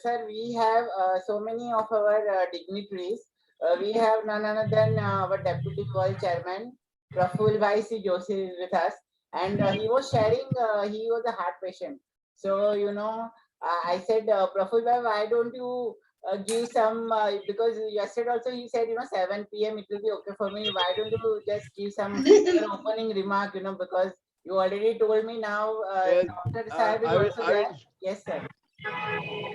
Sir, we have so many of our dignitaries. We have none other than our Deputy World Chairman, Praful Bhai C. Joshi is with us. And he was sharing, he was a heart patient. So, I said, Praful Bhai, why don't you give some, because yesterday also he said, 7 p.m. it will be okay for me. Why don't you just give some opening remark, because you already told me now, Yes, Dr. Sahib is also there. Yes, sir.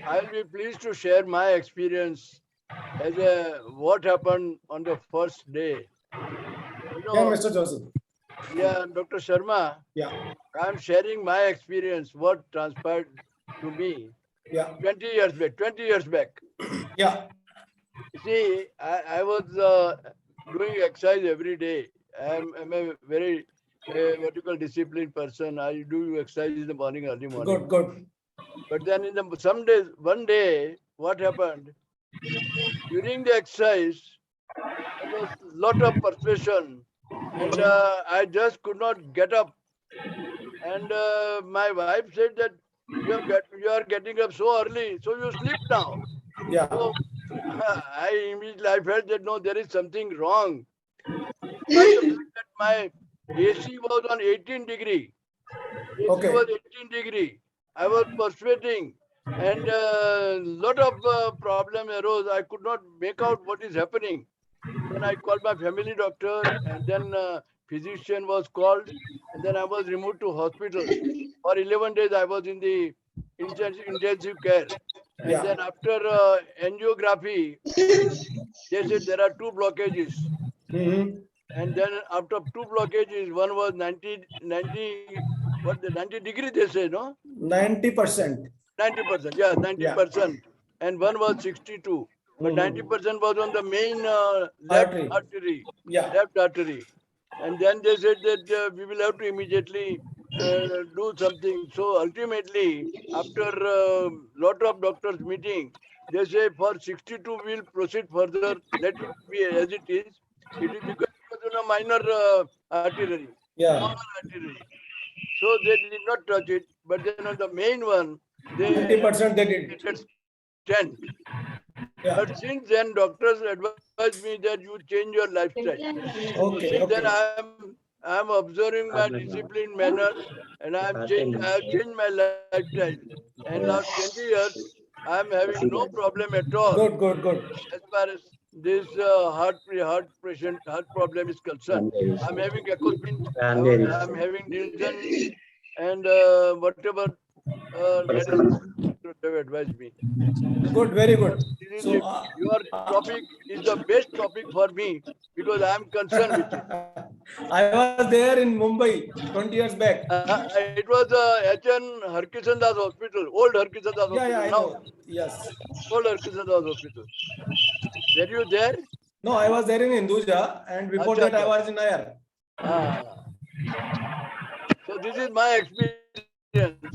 I'll be pleased to share my experience as what happened on the first day. Yeah, Mr. Joseph. Yeah, Dr. Sharma. Yeah. I'm sharing my experience, what transpired to me. Yeah. 20 years back. 20 years back. Yeah. See, I was doing exercise every day. I'm a very vertical disciplined person. I do exercise in the morning, early morning. Good. But then some days, one day, what happened? During the exercise, there was a lot of perspiration, and I just could not get up. And my wife said that you are getting up so early, so you sleep now. Yeah. So I felt that no, there is something wrong. Despite the fact that my AC was on 18 degree. AC was 18 degree. I was persuading, and lot of problem arose. I could not make out what is happening. Then I called my family doctor, and then physician was called, and then I was removed to hospital. For 11 days, I was in the intensive care. And then after angiography, they said there are two blockages. And then after two blockages, one was 90 degree, they say, no? 90%. 90%, yeah, 90%. And one was 62. But 90% was on the main left artery. Yeah. Left artery. And then they said that we will have to immediately do something. So ultimately, after a lot of doctors meeting, they say for 62 we'll proceed further. Let it be as it is. It is because it was on a minor artery, small artery. So they did not touch it. But then on the main one, they 90% they did. Stent. Yeah. But since then, doctors advised me that you change your lifestyle. Okay. Since then, I'm observing my disciplined manner, and I have changed my lifestyle. And last 20 years, I'm having no problem at all. Good. As far as this heart problem is concerned, I'm having acousmin, I'm having Dilson, and whatever medicine have advised me. Good, very good. So Your topic is the best topic for me because I am concerned with it. I was there in Mumbai 20 years back. It was H.N. Harkishan Das Hospital, old Harkishan Das Hospital. Yeah, I now. know. Yes. Old Harkishan Das Hospital. Were you there? No, I was there in Hinduja, and before that I was in Nayar. So this is my experience.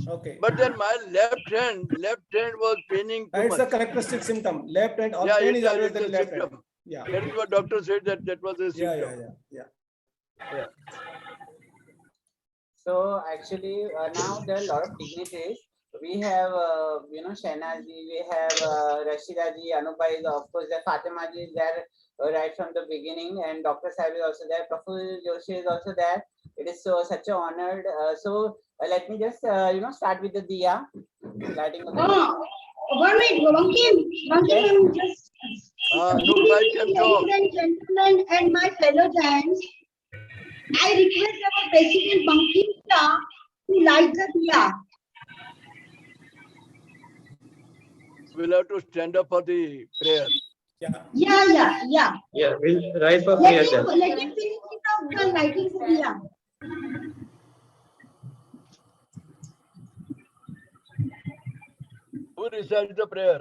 Okay. But then my left hand was paining too It's much. a characteristic symptom. Left hand, Yeah, pain is always it's in a left hand. symptom. Yeah. That is what doctor said that was a symptom. Yeah. So actually, now there are a lot of dignitaries. We have, Shehnazi, we have Rashida ji, Anubai, of course, there Fatima ji is there right from the beginning, and Dr. Sahib is also there. Praful Joshi is also there. It is such a honored. Let me just, start with the diya. Lighting of the diya. 1 minute, Bankim, just. Ladies and gentlemen, and my fellow giants, I request our President Bankim Shah to light the diya. We'll have to stand up for the prayer. Yeah. Yeah, we'll rise for prayer. Let him finish it off the lighting the diya. Who recites the prayer?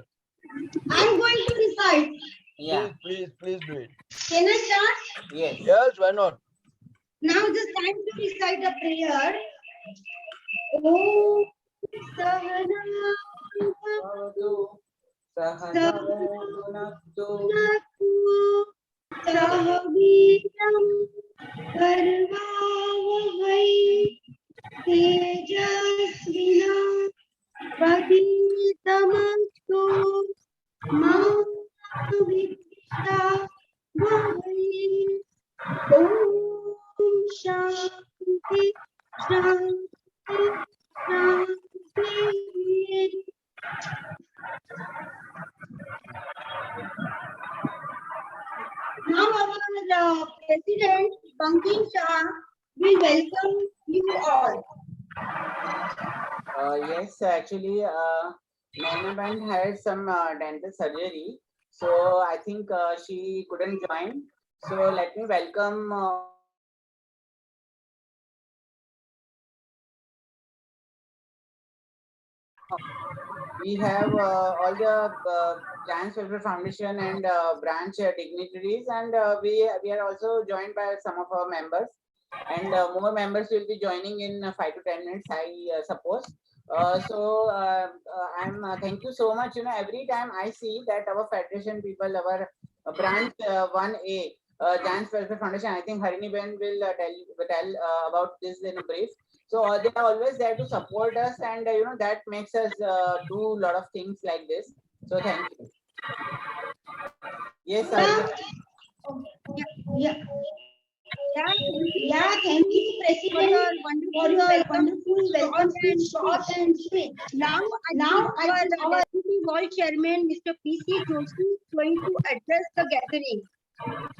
I'm going to recite. Yeah. Please do it. Can I start? Yes. Yes, why not? Now it is time to recite the prayer. Oh, Sahana Sahana सहवीर्यं कर्वावहै तेजस्विनावधीतमस्तु मा विद्विषावहै। ॐ शान्ति शान्ति शान्ति। Now our President Bankim Shah will welcome you all. Yes, actually, Naina Band had some dental surgery, so I think she couldn't join. So let me welcome. We have all the Giants Welfare Foundation and branch dignitaries, and we are also joined by some of our members, and more members will be joining in 5 to 10 minutes, I suppose. I'm thank you so much. You know, every time I see that our federation people, our branch 1A, Giants Welfare Foundation, I think Harini Ben will tell about this in a brief. So they are always there to support us, and you know, that makes us do a lot of things like this. So thank you. Yes, sir. Yeah, thank you, President, for your wonderful welcome speech, short and sweet. Now our Deputy World Chairman, Mr. P.C. Joshi, is going to address the gathering.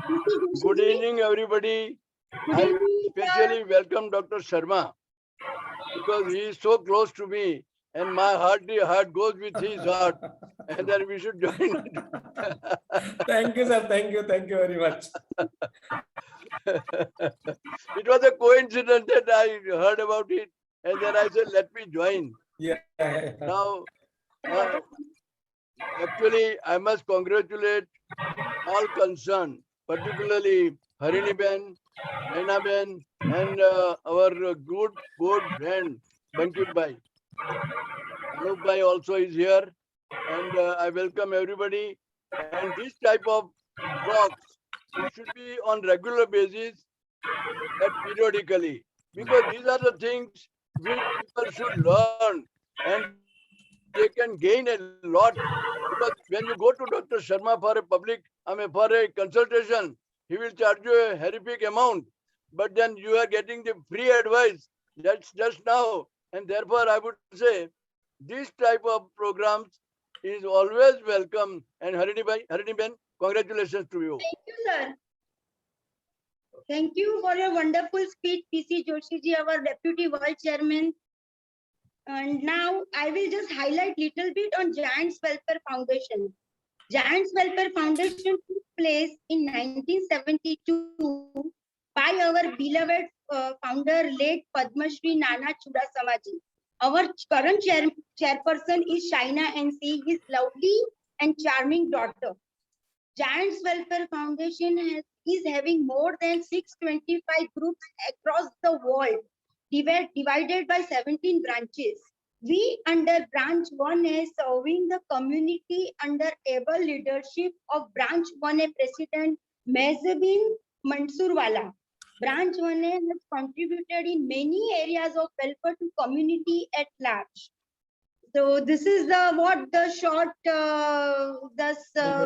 P.C. Joshi Good ji, evening, everybody. good I evening, sir. especially welcome Dr. Sharma because he is so close to me, and my heart goes with his heart, and then we should join. Thank you, sir. Thank you very much. It was a coincidence that I heard about it, and then I said, let me join. Yeah. Now, actually, I must congratulate all concerned, particularly Harini Ben, Naina Ben, and our good friend Bankim Bhai. Anup Bhai also is here, and I welcome everybody. And this type of talks, it should be on regular basis and periodically, because these are the things which people should learn, and they can gain a lot. Because when you go to Dr. Sharma for a for a consultation, he will charge you a horrific amount. But then you are getting the free advice. That's just now. And therefore, I would say this type of programs is always welcome. And Harini Ben, congratulations to you. Thank you, sir. Thank you for your wonderful speech, P.C. Joshi ji, our Deputy World Chairman. And now I will just highlight little bit on Giants Welfare Foundation. Giants Welfare Foundation took place in 1972 by our beloved founder, late Padma Shri Nana Chudasamaji. Our current chairperson is Shaina NC, his lovely and charming daughter. Giants Welfare Foundation is having more than 625 groups across the world, divided by 17 branches. We under branch 1A serving the community under able leadership of branch 1A President Mehzabin Mansurwala. Branch 1A has contributed in many areas of welfare to community at large. So this is the short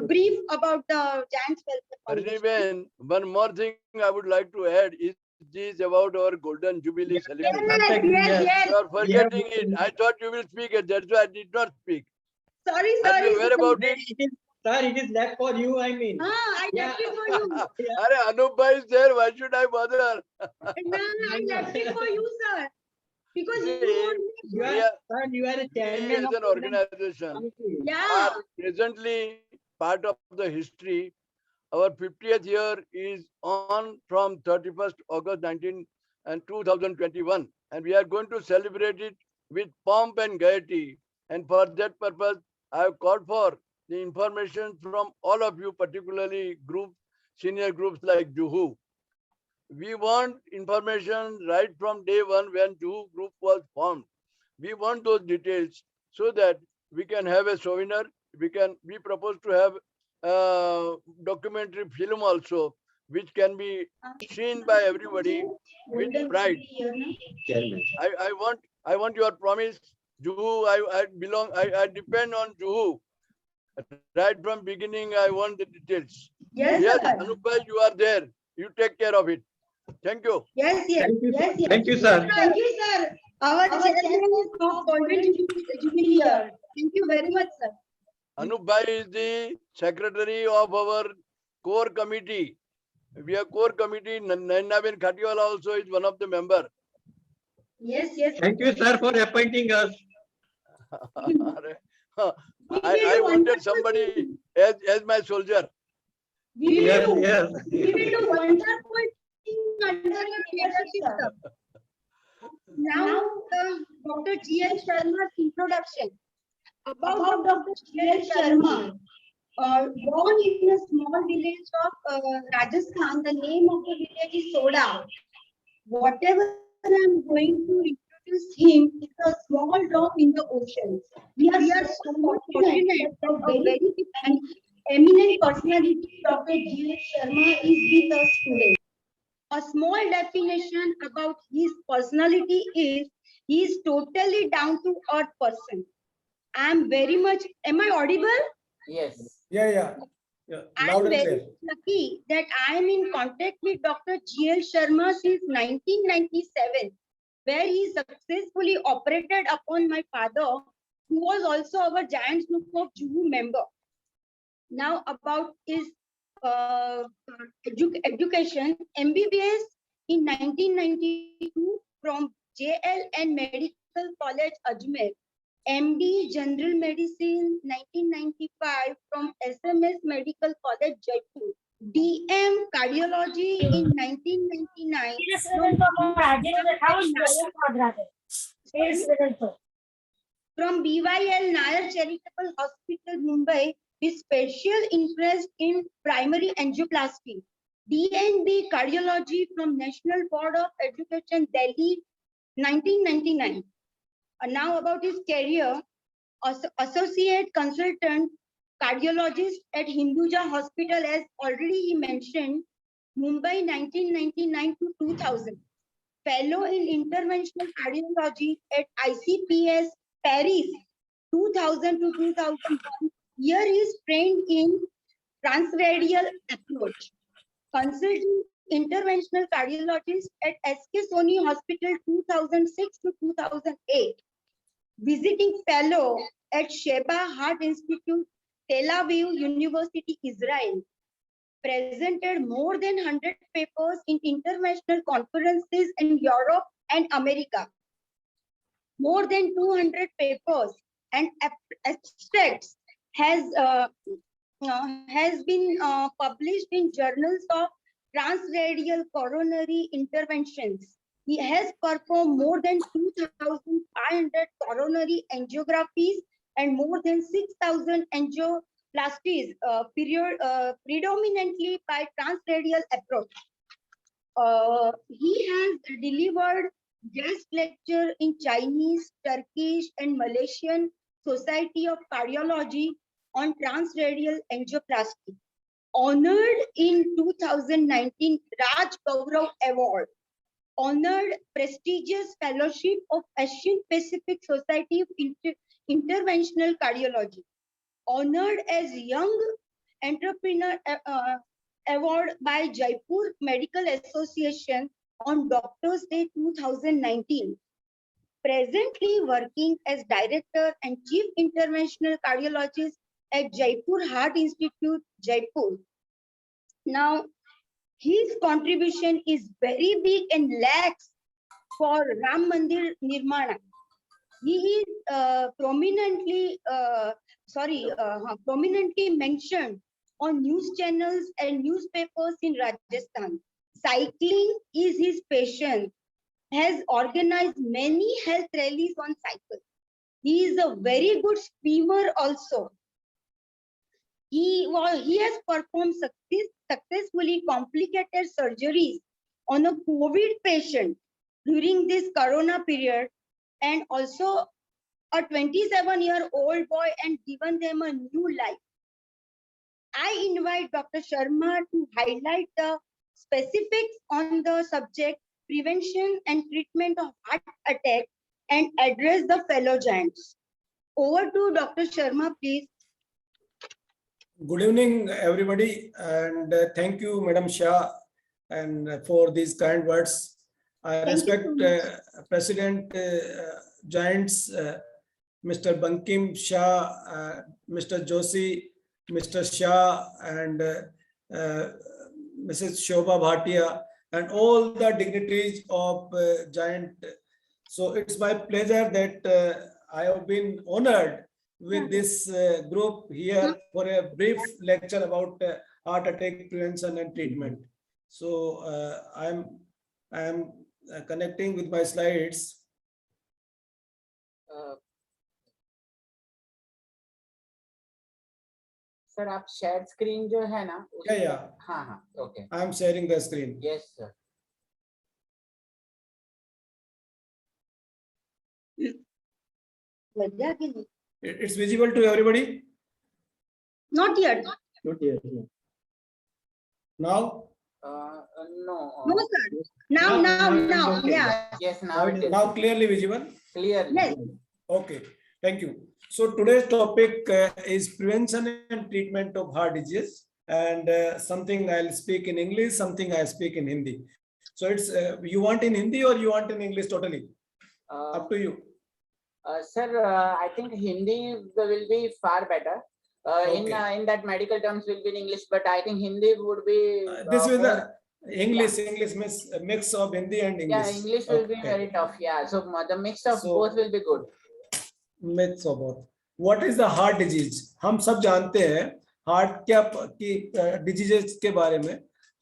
brief about the Giants Welfare Harini Foundation. Ben, one more thing I would like to add is this about our Golden Jubilee celebration. Yes. You are forgetting it. I thought you will speak it. That's why I did not speak. Sorry. Are you aware about it? Sir, it is left for you, I mean. I left it for you. Are Anup Bhai is there? Why should I bother? No, I left it for you, sir. Because See, You are, sir, you are a we chairman as of an organization yeah. are presently part of the history. Our 50th year is on from 31st August 2021, and we are going to celebrate it with pomp and gaiety. And for that purpose, I have called for the information from all of you, particularly senior groups like Juhu. We want information right from day one when Juhu group was formed. We want those details so that we can have a souvenir. We propose to have documentary film also, which can be seen by everybody with pride. I want your promise, Juhu. I depend on Juhu. Right from beginning, I want the details. Yes, Yes, sir. Anup bhai, you are there. You take care of it. Thank you. Yes, yes. Thank you, Yes, yes. Thank you, sir. Thank you, sir. Our chairman is of Golden Jubilee year. Thank you very much, sir. Anup bhai is the secretary of our core committee. We have core committee. Nainabin Khatiwala also is one of the member. Yes, yes. Thank you, sir, for appointing us. I wanted somebody as my soldier. We Yes, will do, yes. we will do wonderful thing under your leadership, sir. Now, Dr. G.L. Sharma's introduction. About Dr. G.L. Sharma, born in a small village of Rajasthan, the name of the village is Soda. Whatever I'm going to introduce him is a small drop in the ocean. We are so fortunate that a very and eminent personality, Dr. G.L. Sharma, is with us today. A small definition about his personality is he is totally down to earth person. I'm very much, am I audible? Yes. Yeah. I'm Loud and very clear. lucky that I am in contact with Dr. G.L. Sharma since 1997, where he successfully operated upon my father, who was also our Giants Group of Juhu member. Now about his education, MBBS in 1992 from JLN Medical College, Ajmer. MD General Medicine 1995 from SMS Medical College, Jaipur. DM Cardiology in 1999 from BYL Nair Charitable Hospital, Mumbai, with special interest in primary angioplasty. DNB Cardiology from National Board of Education, Delhi, 1999. Now about his career, associate consultant cardiologist at Hinduja Hospital, as already he mentioned, Mumbai 1999 to 2000. Fellow in interventional cardiology at ICPS Paris 2000 to 2001. Here he is trained in transradial approach. Consultant interventional cardiologist at SK Soni Hospital 2006 to 2008. Visiting fellow at Sheba Heart Institute, Tel Aviv University, Israel. Presented more than 100 papers in international conferences in Europe and America. More than 200 papers and abstracts has been published in journals of transradial coronary interventions. He has performed more than 2,500 coronary angiographies and more than 6,000 angioplasties, predominantly by transradial approach. He has delivered guest lecture in Chinese, Turkish, and Malaysian Society of Cardiology on transradial angioplasty. Honored in 2019 Raj Gaurav Award. Honored prestigious fellowship of Asian Pacific Society of Interventional Cardiology. Honored as Young Entrepreneur Award by Jaipur Medical Association on Doctors Day 2019. Presently working as Director and Chief Interventional Cardiologist at Jaipur Heart Institute, Jaipur. Now, his contribution is very big and lakhs for Ram Mandir Nirmana. He is prominently mentioned on news channels and newspapers in Rajasthan. Cycling is his passion. Has organized many health rallies on cycle. He is a very good swimmer also. He has performed successfully complicated surgeries on a COVID patient during this corona period, and also a 27-year-old boy, and given them a new life. I invite Dr. Sharma to highlight the specifics on the subject prevention and treatment of heart attack and address the fellow giants. Over to Dr. Sharma, please. Good evening, everybody, and thank you, Madam Shah, and for these kind words. I Thank you respect so much. President Giants, Mr. Bankim Shah, Mr. Joshi, Mr. Shah, and Mrs. Shobha Bhatia, and all the dignitaries of Giant. So it's my pleasure that I have been honored with this group here for a brief lecture about heart attack prevention and treatment. So I am connecting with my slides. Sir आप share screen जो है ना Yeah. हाँ हाँ okay I am sharing the screen. Yes sir It's visible to everybody Not yet. now. no No, sir. Now. Yeah. yes now it is Now clearly visible. clearly Yes. Okay, thank you. So today's topic is prevention and treatment of heart disease, and something I'll speak in English, something I speak in Hindi. So it's you want in Hindi or you want in English totally? Up to you. sir I think Hindi will be far better in that medical terms will be in English, but I think Hindi would be This is more- the English mix of Hindi and English. yeah English will be Okay. very tough, yeah, so the mix of So- both will be good. Myths of both. What is the heart disease? हम सब जानते हैं heart क्या की diseases के बारे में.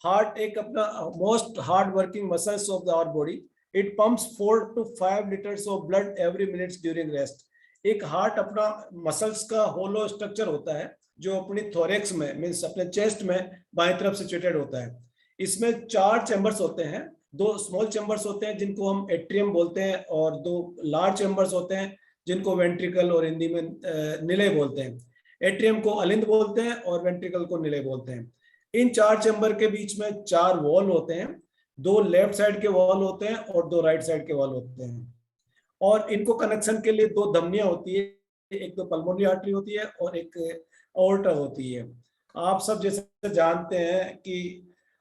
Heart एक अपना most hard working muscles of the our body. It pumps 4 to 5 liters of blood every minutes during rest. एक हार्ट अपना मसल्स का होलो स्ट्रक्चर होता है जो अपनी थोरेक्स में मींस अपने चेस्ट में बाएं तरफ सिचुएटेड होता है. इसमें 4 चैम्बर्स होते हैं. 2 स्मॉल चैम्बर्स होते हैं जिनको हम एट्रियम बोलते हैं और 2 लार्ज चैम्बर्स होते हैं जिनको वेंट्रिकल और हिंदी में निलय बोलते हैं. एट्रियम को अलिंद बोलते हैं और वेंट्रिकल को निलय बोलते हैं. इन 4 चैम्बर के बीच में 4 वॉल होते हैं. 2 लेफ्ट साइड के वॉल होते हैं और 2 राइट साइड के वॉल होते हैं. और इनको कनेक्शन के लिए 2 धमनियां होती है. एक तो पल्मोनरी आर्टरी होती है और एक एओर्टा होती है. आप सब जैसे जानते हैं कि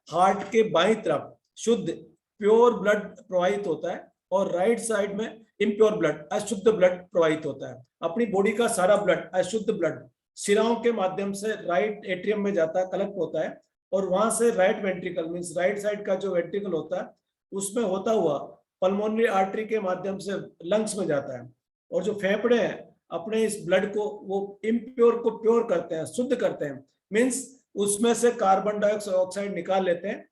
हार्ट के बाईं तरफ शुद्ध प्योर ब्लड प्रवाहित होता है और राइट साइड में इम्प्योर ब्लड अशुद्ध ब्लड प्रवाहित होता है. अपनी बॉडी का सारा ब्लड अशुद्ध ब्लड सिराओं के माध्यम से राइट एट्रियम में जाता है, कलेक्ट होता है और वहां से right ventricle means right side का जो वेंट्रिकल होता है उसमें होता हुआ पल्मोनरी आर्टरी के माध्यम से लंग्स में जाता है. और जो फेफड़े हैं अपने इस ब्लड को वो इम्प्योर को प्योर करते हैं, शुद्ध करते हैं. मींस उसमें से कार्बन डाइऑक्साइड निकाल लेते हैं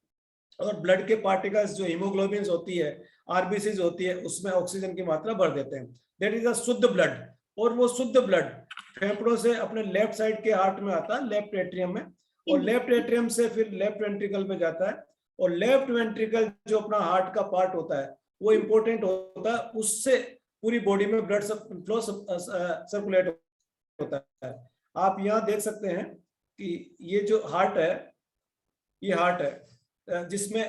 और ब्लड के पार्टिकल्स जो हीमोग्लोबिन होती है, आरबीसीज होती है, उसमें ऑक्सीजन की मात्रा भर देते हैं. दैट इज अ शुद्ध ब्लड. और वो शुद्ध ब्लड फेफड़ों से अपने लेफ्ट साइड के हार्ट में आता है, लेफ्ट एट्रियम में, और लेफ्ट एट्रियम से फिर लेफ्ट वेंट्रिकल में जाता है. और लेफ्ट वेंट्रिकल जो अपना हार्ट का पार्ट होता है वो इंपॉर्टेंट होता है. उससे पूरी बॉडी में ब्लड फ्लो सर्कुलेट होता है. आप यहाँ देख सकते हैं कि ये जो हार्ट है, ये हार्ट है जिसमें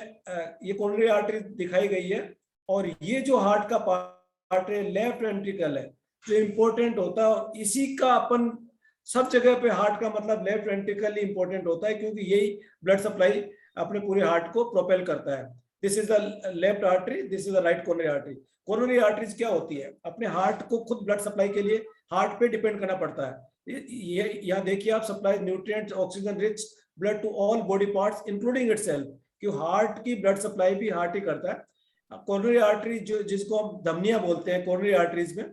ये कोरोनरी आर्टरी दिखाई गई है. और ये जो हार्ट का पार्ट है लेफ्ट वेंट्रिकल है जो इंपॉर्टेंट होता है. और इसी का अपन सब जगह पे हार्ट का मतलब लेफ्ट वेंट्रिकल ही इंपॉर्टेंट होता है क्योंकि यही ब्लड सप्लाई अपने पूरे हार्ट को प्रोपेल करता है. This is the left artery, this is the right coronary artery. Coronary arteries क्या होती है? अपने हार्ट को खुद ब्लड सप्लाई के लिए हार्ट पे डिपेंड करना पड़ता है. ये यहाँ देखिए आप, supply nutrients oxygen rich blood to all body parts including itself. कि हार्ट की ब्लड सप्लाई भी हार्ट ही करता है. कोरोनरी आर्टरी जो जिसको हम धमनियां बोलते हैं, कोरोनरी आर्टरीज में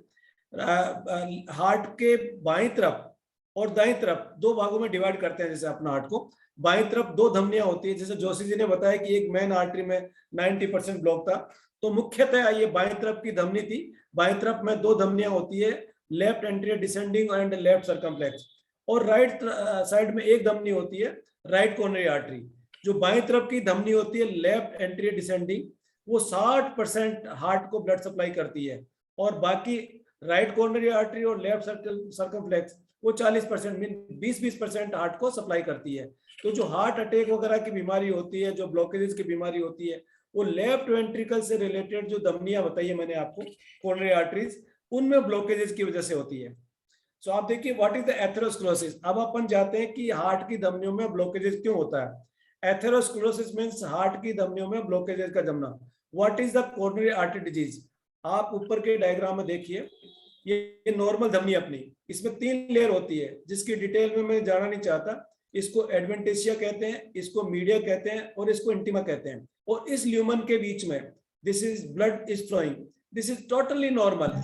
हार्ट के बाईं तरफ और दाईं तरफ 2 भागों में डिवाइड करते हैं. जैसे अपना हार्ट को बाईं तरफ 2 धमनियां होती है. जैसे जोशी जी ने बताया कि एक मेन आर्टरी में 90% ब्लॉक था, तो मुख्यतः ये बाईं तरफ की धमनी थी. बाईं तरफ में 2 धमनियां होती है, left anterior descending and left circumflex. और राइट साइड में एक धमनी होती है, राइट कोरोनरी आर्टरी. जो बाईं तरफ की धमनी होती है लेफ्ट एंटीरियर डिसेंडिंग, वो 60% हार्ट को ब्लड सप्लाई करती है. और बाकी राइट कोरोनरी आर्टरी और लेफ्ट सर्कमफ्लेक्स वो 40% मीन 20% हार्ट को सप्लाई करती है। तो जो हार्ट अटैक वगैरह की बीमारी होती है, जो ब्लॉकेजेस की बीमारी होती है, वो लेफ्ट वेंट्रिकल से रिलेटेड जो धमनियां बताई है मैंने आपको, कोरोनरी आर्टरीज, उनमें ब्लॉकेजेस की वजह से होती है। सो आप देखिए व्हाट इज द एथेरोस्क्लेरोसिस। अब अपन जाते हैं कि हार्ट की धमनियों में ब्लॉकेजेस क्यों होता है। एथेरोस्क्लेरोसिस मींस हार्ट की धमनियों में ब्लॉकेजेस का जमना। What is the coronary artery disease. आप ऊपर के डायग्राम में देखिए, ये नॉर्मल धमनी अपनी, इसमें 3 लेयर होती है जिसकी डिटेल में मैं जाना नहीं चाहता। इसको एडवेंटेशिया कहते हैं, इसको मीडिया कहते हैं और इसको इंटीमा कहते हैं। और इस ल्यूमन के बीच में this is blood is flowing, this is totally normal.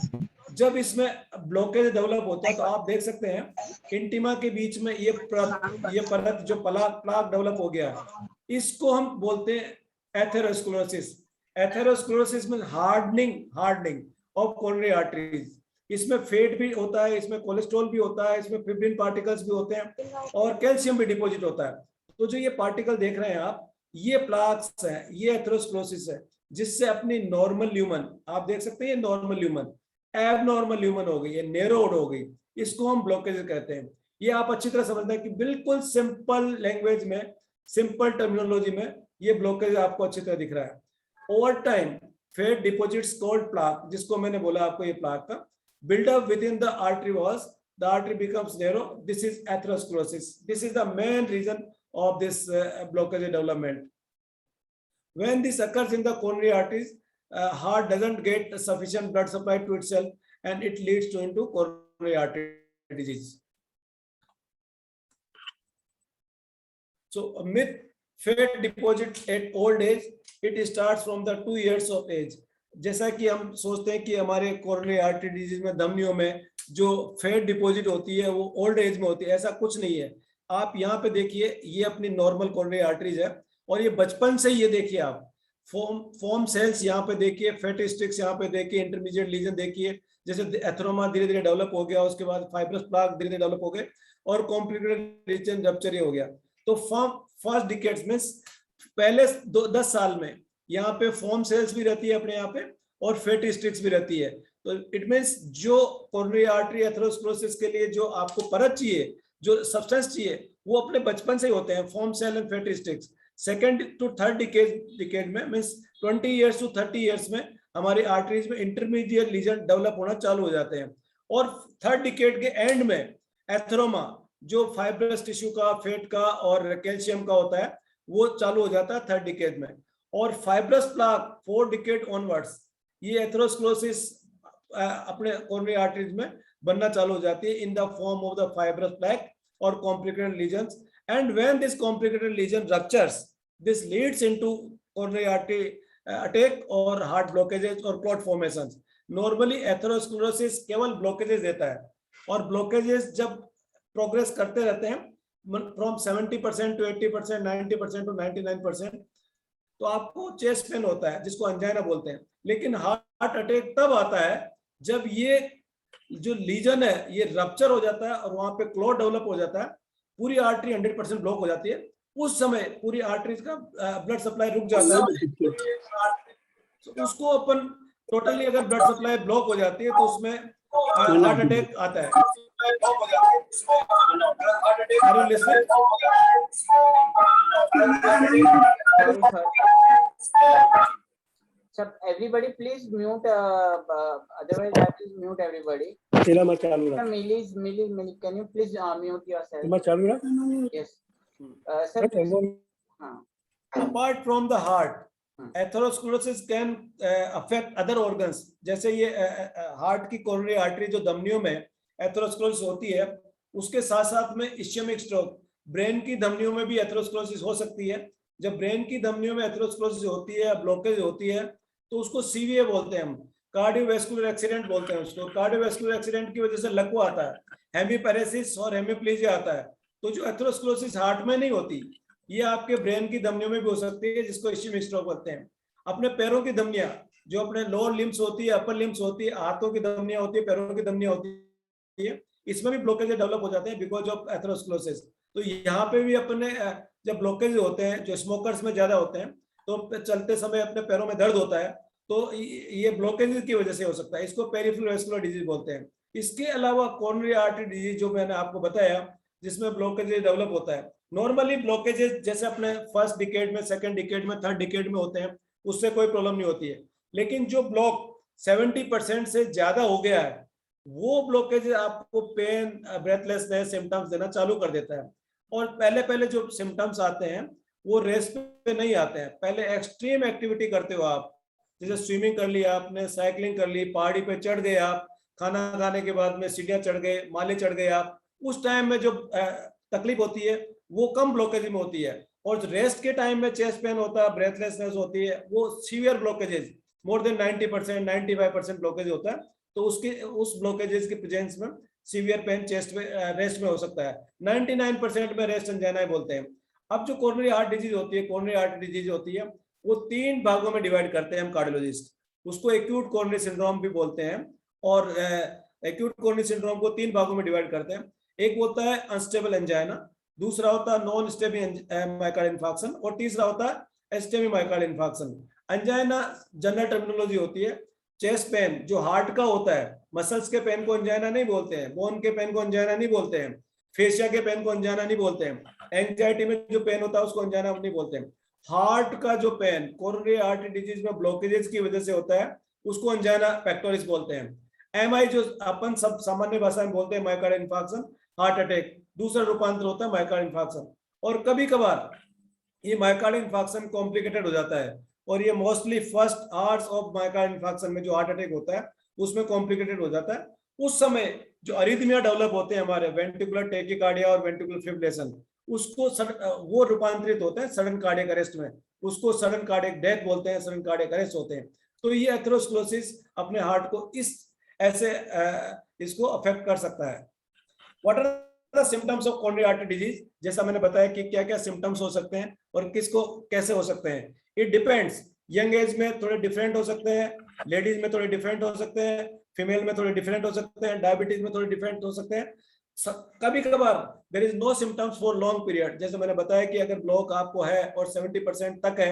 जब इसमें ब्लॉकेज डेवलप होता है तो आप देख सकते हैं इंटीमा के बीच में ये परत जो प्लाक डेवलप हो गया, इसको हम बोलते हैं एथेरोस्क्लेरोसिस। एथेरोस्क्लेरोसिस में हार्डनिंग ऑफ कोरोनरी आर्टरीज। इसमें फैट भी होता है, इसमें कोलेस्ट्रॉल भी होता है, इसमें फिब्रिन पार्टिकल्स भी होते हैं और कैल्शियम भी डिपॉजिट होता है। तो जो ये पार्टिकल देख रहे हैं आप, ये प्लाक्स है, ये एथेरोस्क्लेरोसिस है, जिससे अपनी नॉर्मल ल्यूमन, आप देख सकते हैं ये नॉर्मल ल्यूमन एबनॉर्मल ल्यूमन हो गई, ये नैरोड हो गई, इसको हम ब्लॉकेज कहते हैं। ये आप अच्छी तरह समझना है कि बिल्कुल सिंपल लैंग्वेज में, सिंपल टर्मिनोलॉजी में ये ब्लॉकेज आपको अच्छी तरह दिख रहा है। Over time fat deposits called plaque, जिसको मैंने बोला आपको ये प्लाक का build up within the artery walls, the artery becomes narrow. This is atherosclerosis. This is the main reason of this blockage development. When this occurs in the coronary arteries, heart doesn't get sufficient blood supply to itself and it leads to into coronary artery disease. So a myth, fat deposit at old age, it starts from the 2 years of age. जैसा कि हम सोचते हैं कि हमारे coronary artery disease में धमनियों में जो फैट डिपॉजिट होती है वो ओल्ड एज में होती है, ऐसा कुछ नहीं है। आप यहाँ पे देखिए, ये अपनी नॉर्मल कोरोनरी आर्टरीज है और ये बचपन से ये देखिए आप फॉर्म सेल्स यहाँ पे देखिए, फैटी स्टिक्स यहाँ पे देखिए, इंटरमीडिएट लीजन देखिए, जैसे एथेरोमा धीरे धीरे डेवलप हो गया, उसके बाद फाइब्रस प्लाक धीरे धीरे डेवलप हो गए और कॉम्प्लिकेटेड रीजन रप्चर हो गया। तो फर्स्ट डिकेड्स में पहले 10 साल में यहाँ पे फॉर्म सेल्स भी रहती है अपने यहाँ पे और फैटी स्टिक्स भी रहती है। तो इट मींस जो कोरोनरी आर्टरी एथेरोस्क्लेरोसिस के लिए जो आपको परत चाहिए, जो सब्सटेंस चाहिए, वो अपने बचपन से ही होते हैं, foam cell and fatty streaks. Second to third decade में मींस 20 इयर्स टू 30 इयर्स में हमारी आर्टरीज में इंटरमीडिएट लीजन डेवलप होना चालू हो जाते हैं। और थर्ड डिकेड के एंड में एथेरोमा, जो फाइब्रस टिश्यू का, फैट का और कैल्शियम का होता है, वो चालू हो जाता है थर्ड डिकेड में। और फाइब्रस प्लाक 4 डिकेड ऑनवर्ड्स, ये एथेरोस्क्लेरोसिस अपने कोरोनरी आर्टरीज में बनना चालू हो जाती है in the form of the fibrous plaque और complicated lesions. And when this complicated lesion ruptures, this leads into coronary artery attack और हार्ट ब्लॉकेजेस और क्लॉट फॉर्मेशंस। नॉर्मली एथेरोस्क्लेरोसिस केवल ब्लॉकेजेस देता है और ब्लॉकेजेस जब प्रोग्रेस करते रहते हैं फ्रॉम 70% to 80%, 90% to 99%, तो आपको चेस्ट पेन होता है जिसको अंजाइना बोलते हैं। लेकिन हार्ट अटैक तब आता है जब ये जो लीजन है ये रप्चर हो जाता है और वहां पे क्लॉट डेवलप हो जाता है, पूरी आर्टरी 100% ब्लॉक हो जाती है। उस समय पूरी आर्टरीज का ब्लड सप्लाई रुक जाता है। तो उसको अपन टोटली अगर ब्लड सप्लाई ब्लॉक हो जाती है तो उसमें हार्ट अटैक आता है। So everybody please mute, otherwise I will mute everybody. Millie, can you please mute yourself? Yes. Sir, apart from the heart, atherosclerosis can affect other organs. जैसे ये heart की कोरोनरी आर्टरी जो धमनियों में atherosclerosis होती है, उसके साथ साथ में इश्चेमिक स्ट्रोक, ब्रेन की धमनियों में भी एथेरोस्क्लेरोसिस हो सकती है। जब ब्रेन की धमनियों में एथेरोस्क्लेरोसिस होती है, ब्लॉकेज होती है, तो उसको सीवीए बोलते हैं हम, कार्डियोवैस्कुलर एक्सीडेंट बोलते हैं उसको। कार्डियोवैस्कुलर एक्सीडेंट की वजह से लकवा आता है, हेमीपैरेसिस और हेमीप्लीजिया आता है। तो जो एथेरोस्क्लेरोसिस हार्ट में नहीं होती, ये आपके ब्रेन की धमनियों में भी हो सकती है, जिसको इश्चेमिक स्ट्रोक बोलते हैं। अपने पैरों की धमनियां, जो अपने लोअर लिम्स होती है, अपर लिम्स होती है, हाथों की धमनियां होती है, पैरों की धमनियां होती है, इसमें भी ब्लॉकेज डेवलप हो जाते हैं बिकॉज ऑफ एथेरोस्क्लेरोसिस। तो यहाँ पे भी अपने जब ब्लॉकेज होते हैं, जो स्मोकर्स में ज्यादा होते हैं, तो चलते समय अपने पैरों में दर्द होता है, तो ये ब्लॉकेज की वजह से हो सकता है। इसको पेरिफेरल वैस्कुलर डिजीज बोलते हैं। इसके अलावा कोरोनरी आर्टरी डिजीज जो मैंने आपको बताया, जिसमें ब्लॉकेजेज डेवलप होता है, नॉर्मली ब्लॉकेजेज जैसे अपने फर्स्ट डिकेड में, सेकंड डिकेड में, थर्ड डिकेड में होते हैं, उससे कोई प्रॉब्लम नहीं होती है। लेकिन जो ब्लॉक 70% से ज्यादा हो गया है, वो ब्लॉकेज आपको पेन, ब्रेथलेसनेस सिम्टम्स देना चालू कर देता है। और पहले पहले जो सिम्टम्स आते हैं वो रेस्ट पे नहीं आते हैं, पहले एक्सट्रीम एक्टिविटी करते हो आप, जैसे स्विमिंग कर लिया आपने, साइकिलिंग कर ली, पहाड़ी पे चढ़ गए आप, खाना खाने के बाद में सीढ़ियां चढ़ गए, माले चढ़ गए आप, उस टाइम में जो तकलीफ होती है वो कम ब्लॉकेज में होती है। और रेस्ट के टाइम में चेस्ट पेन होता है, ब्रेथलेसनेस होती है, वो सीवियर ब्लॉकेजेज, मोर देन 90%, 95% ब्लॉकेज होता है। तो उसके उस ब्लॉकेजेस के प्रेजेंस में सीवियर पेन चेस्ट में, रेस्ट में हो सकता है। 99% में रेस्ट एंजाइना बोलते हैं। अब जो कोरोनरी हार्ट डिजीज होती है, कोरोनरी हार्ट डिजीज होती है, वो 3 भागों में डिवाइड करते हैं हम कार्डियोलॉजिस्ट। उसको एक्यूट कोरोनरी सिंड्रोम भी बोलते हैं। और एक्यूट कोरोनरी सिंड्रोम को 3 भागों में डिवाइड करते हैं। एक होता है अनस्टेबल एंजाइना, दूसरा होता है नॉन स्टेबल मायोकार्डियल इंफार्क्शन, और तीसरा होता है STEMI myocardial infarction. Angina general terminology होती है। चेस्ट पेन जो हार्ट का होता है, मसल्स के पेन को एंजाइना नहीं बोलते हैं, बोन के पेन को एंजाइना नहीं बोलते हैं, फेशिया के पेन को एंजाइना नहीं बोलते हैं, एंजाइटी में जो पेन होता है उसको एंजाइना नहीं बोलते हैं। हार्ट का जो पेन कोरोनरी आर्टरी डिजीज में ब्लॉकेजेस की वजह से होता है, उसको एंजाइना पेक्टोरिस बोलते हैं। एमआई जो अपन सब सामान्य भाषा में बोलते हैं मायोकार्डियल इंफार्क्शन, हार्ट अटैक, दूसरा रूपांतर होता है मायोकार्डियल इंफार्क्शन। और कभी कभार ये मायोकार्डियल इंफार्क्शन कॉम्प्लिकेटेड हो जाता है, और ये mostly first hours of myocardial infarction में जो हार्ट अटैक होता है उसमें कॉम्प्लिकेटेड हो जाता है। उस समय जो अरिथमिया डेवलप होते हैं हमारे, वेंट्रिकुलर टेकिकार्डिया और वेंट्रिकुलर फिब्रिलेशन, उसको वो रूपांतरित होते हैं सडन कार्डियक अरेस्ट में, उसको सडन कार्डियक डेथ बोलते हैं, सडन कार्डियक अरेस्ट होते हैं। तो ये एथेरोस्क्लेरोसिस अपने हार्ट को इस ऐसे इसको अफेक्ट कर सकता है। What are the symptoms of coronary artery disease? जैसा मैंने बताया कि क्या क्या सिम्टम्स हो सकते हैं और किसको कैसे हो सकते हैं। इट डिपेंड्स, यंग एज में थोड़े डिफरेंट हो सकते हैं, लेडीज में थोड़े डिफरेंट हो सकते हैं, फीमेल में थोड़े डिफरेंट हो सकते हैं, डायबिटीज में थोड़े डिफरेंट हो सकते हैं। कभी कभार there is no symptoms for long period. जैसे मैंने बताया कि अगर ब्लॉक आपको है और 70% तक है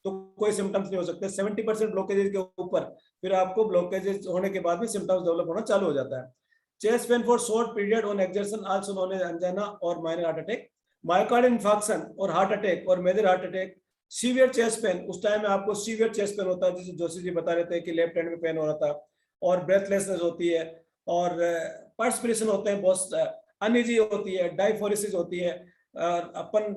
तो कोई सिम्टम्स नहीं हो सकते। 70% ब्लॉकेजेस के ऊपर फिर आपको ब्लॉकेजेस होने के बाद भी सिम्टम्स डेवलप होना चालू हो जाता है। Chest pain for short period on exertion also known as angina और minor heart attack. Myocardial infarction और हार्ट अटैक और major heart attack, severe chest pain, उस टाइम में आपको सीवियर चेस्ट पेन होता है, जैसे जोशी जी बता रहे थे कि लेफ्ट हैंड में पेन हो रहा था, और ब्रेथलेसनेस होती है, और पर्सपिरेशन होते हैं, बहुत अनईजी होती है, डायफोरेसिस होती है, अपन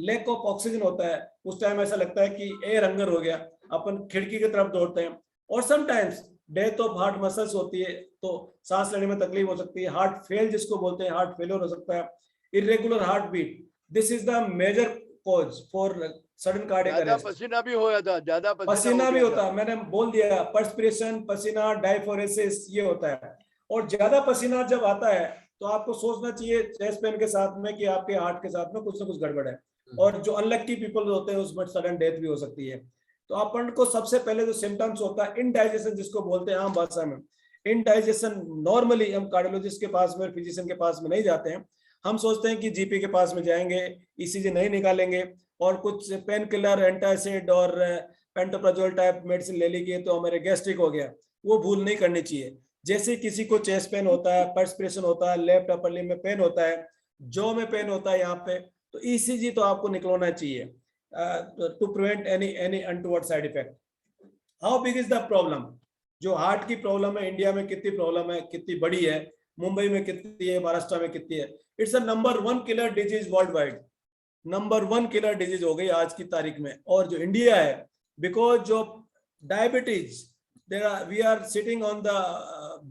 लैक ऑफ ऑक्सीजन होता है, उस टाइम ऐसा लगता है कि एयर हंगर हो गया, अपन खिड़की की तरफ दौड़ते हैं। और sometimes death of heart muscles होती है, तो सांस लेने में तकलीफ हो सकती है, हार्ट फेल जिसको बोलते हैं, हार्ट फेलियर हो सकता है, irregular heart beat, this is the major cause for sudden cardiac arrest. पसीना भी हो जाता, ज्यादा पसीना भी होता है, मैंने बोल दिया, पर्सपिरेशन, पसीना, डायफोरेसिस, ये होता है। और ज्यादा पसीना जब आता है तो आपको सोचना चाहिए चेस्ट पेन के साथ में कि आपके हार्ट के साथ में कुछ ना कुछ गड़बड़ है। और जो अनलक्की पीपल होते हैं उसमें सडन डेथ भी हो सकती है। तो अपन को सबसे पहले जो सिम्टम्स होता है इनडाइजेशन, जिसको बोलते हैं आम भाषा में इनडाइजेशन, नॉर्मली हम कार्डियोलॉजिस्ट के पास में, फिजिशियन के पास में नहीं जाते हैं। हम सोचते हैं कि जीपी के पास में जाएंगे, ईसीजी नहीं निकालेंगे और कुछ पेन किलर, एंटासिड और पेंटोप्राजोल टाइप मेडिसिन ले लीजिए तो हमारे गैस्ट्रिक हो गया। वो भूल नहीं करनी चाहिए। जैसे किसी को चेस्ट पेन होता है, पर्सपिरेशन होता है, लेफ्ट अपर लिम्ब में पेन होता है, जॉ में पेन होता है यहाँ पे, तो ईसीजी तो आपको निकलवाना चाहिए to prevent any untoward side effect. How big is the problem? जो हार्ट की प्रॉब्लम है, इंडिया में कितनी प्रॉब्लम है, कितनी बड़ी है, मुंबई में कितनी है, महाराष्ट्र में कितनी है? It's a number 1 killer disease world wide. Number 1 killer disease हो गई आज की तारीख में। और जो इंडिया है, because of diabetes, we are sitting on the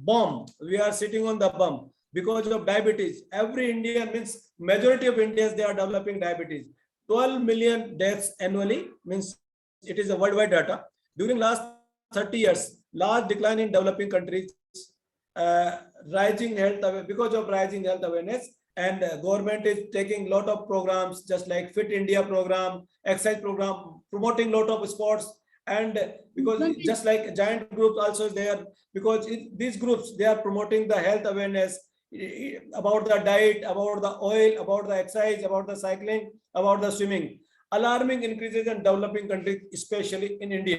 bomb, we are sitting on the bump because of diabetes. Every Indian, means majority of Indians, they are developing diabetes. 12 million deaths annually, means it is a worldwide data. During last 30 years, large decline in developing countries, rising health because of rising health awareness, and government is taking lot of programs just like Fit India program, exercise program, promoting lot of sports. And because just like giant groups also is there, because these groups, they are promoting the health awareness about the diet, about the oil, about the exercise, about the cycling, about the swimming. Alarming increases in developing countries, especially in India.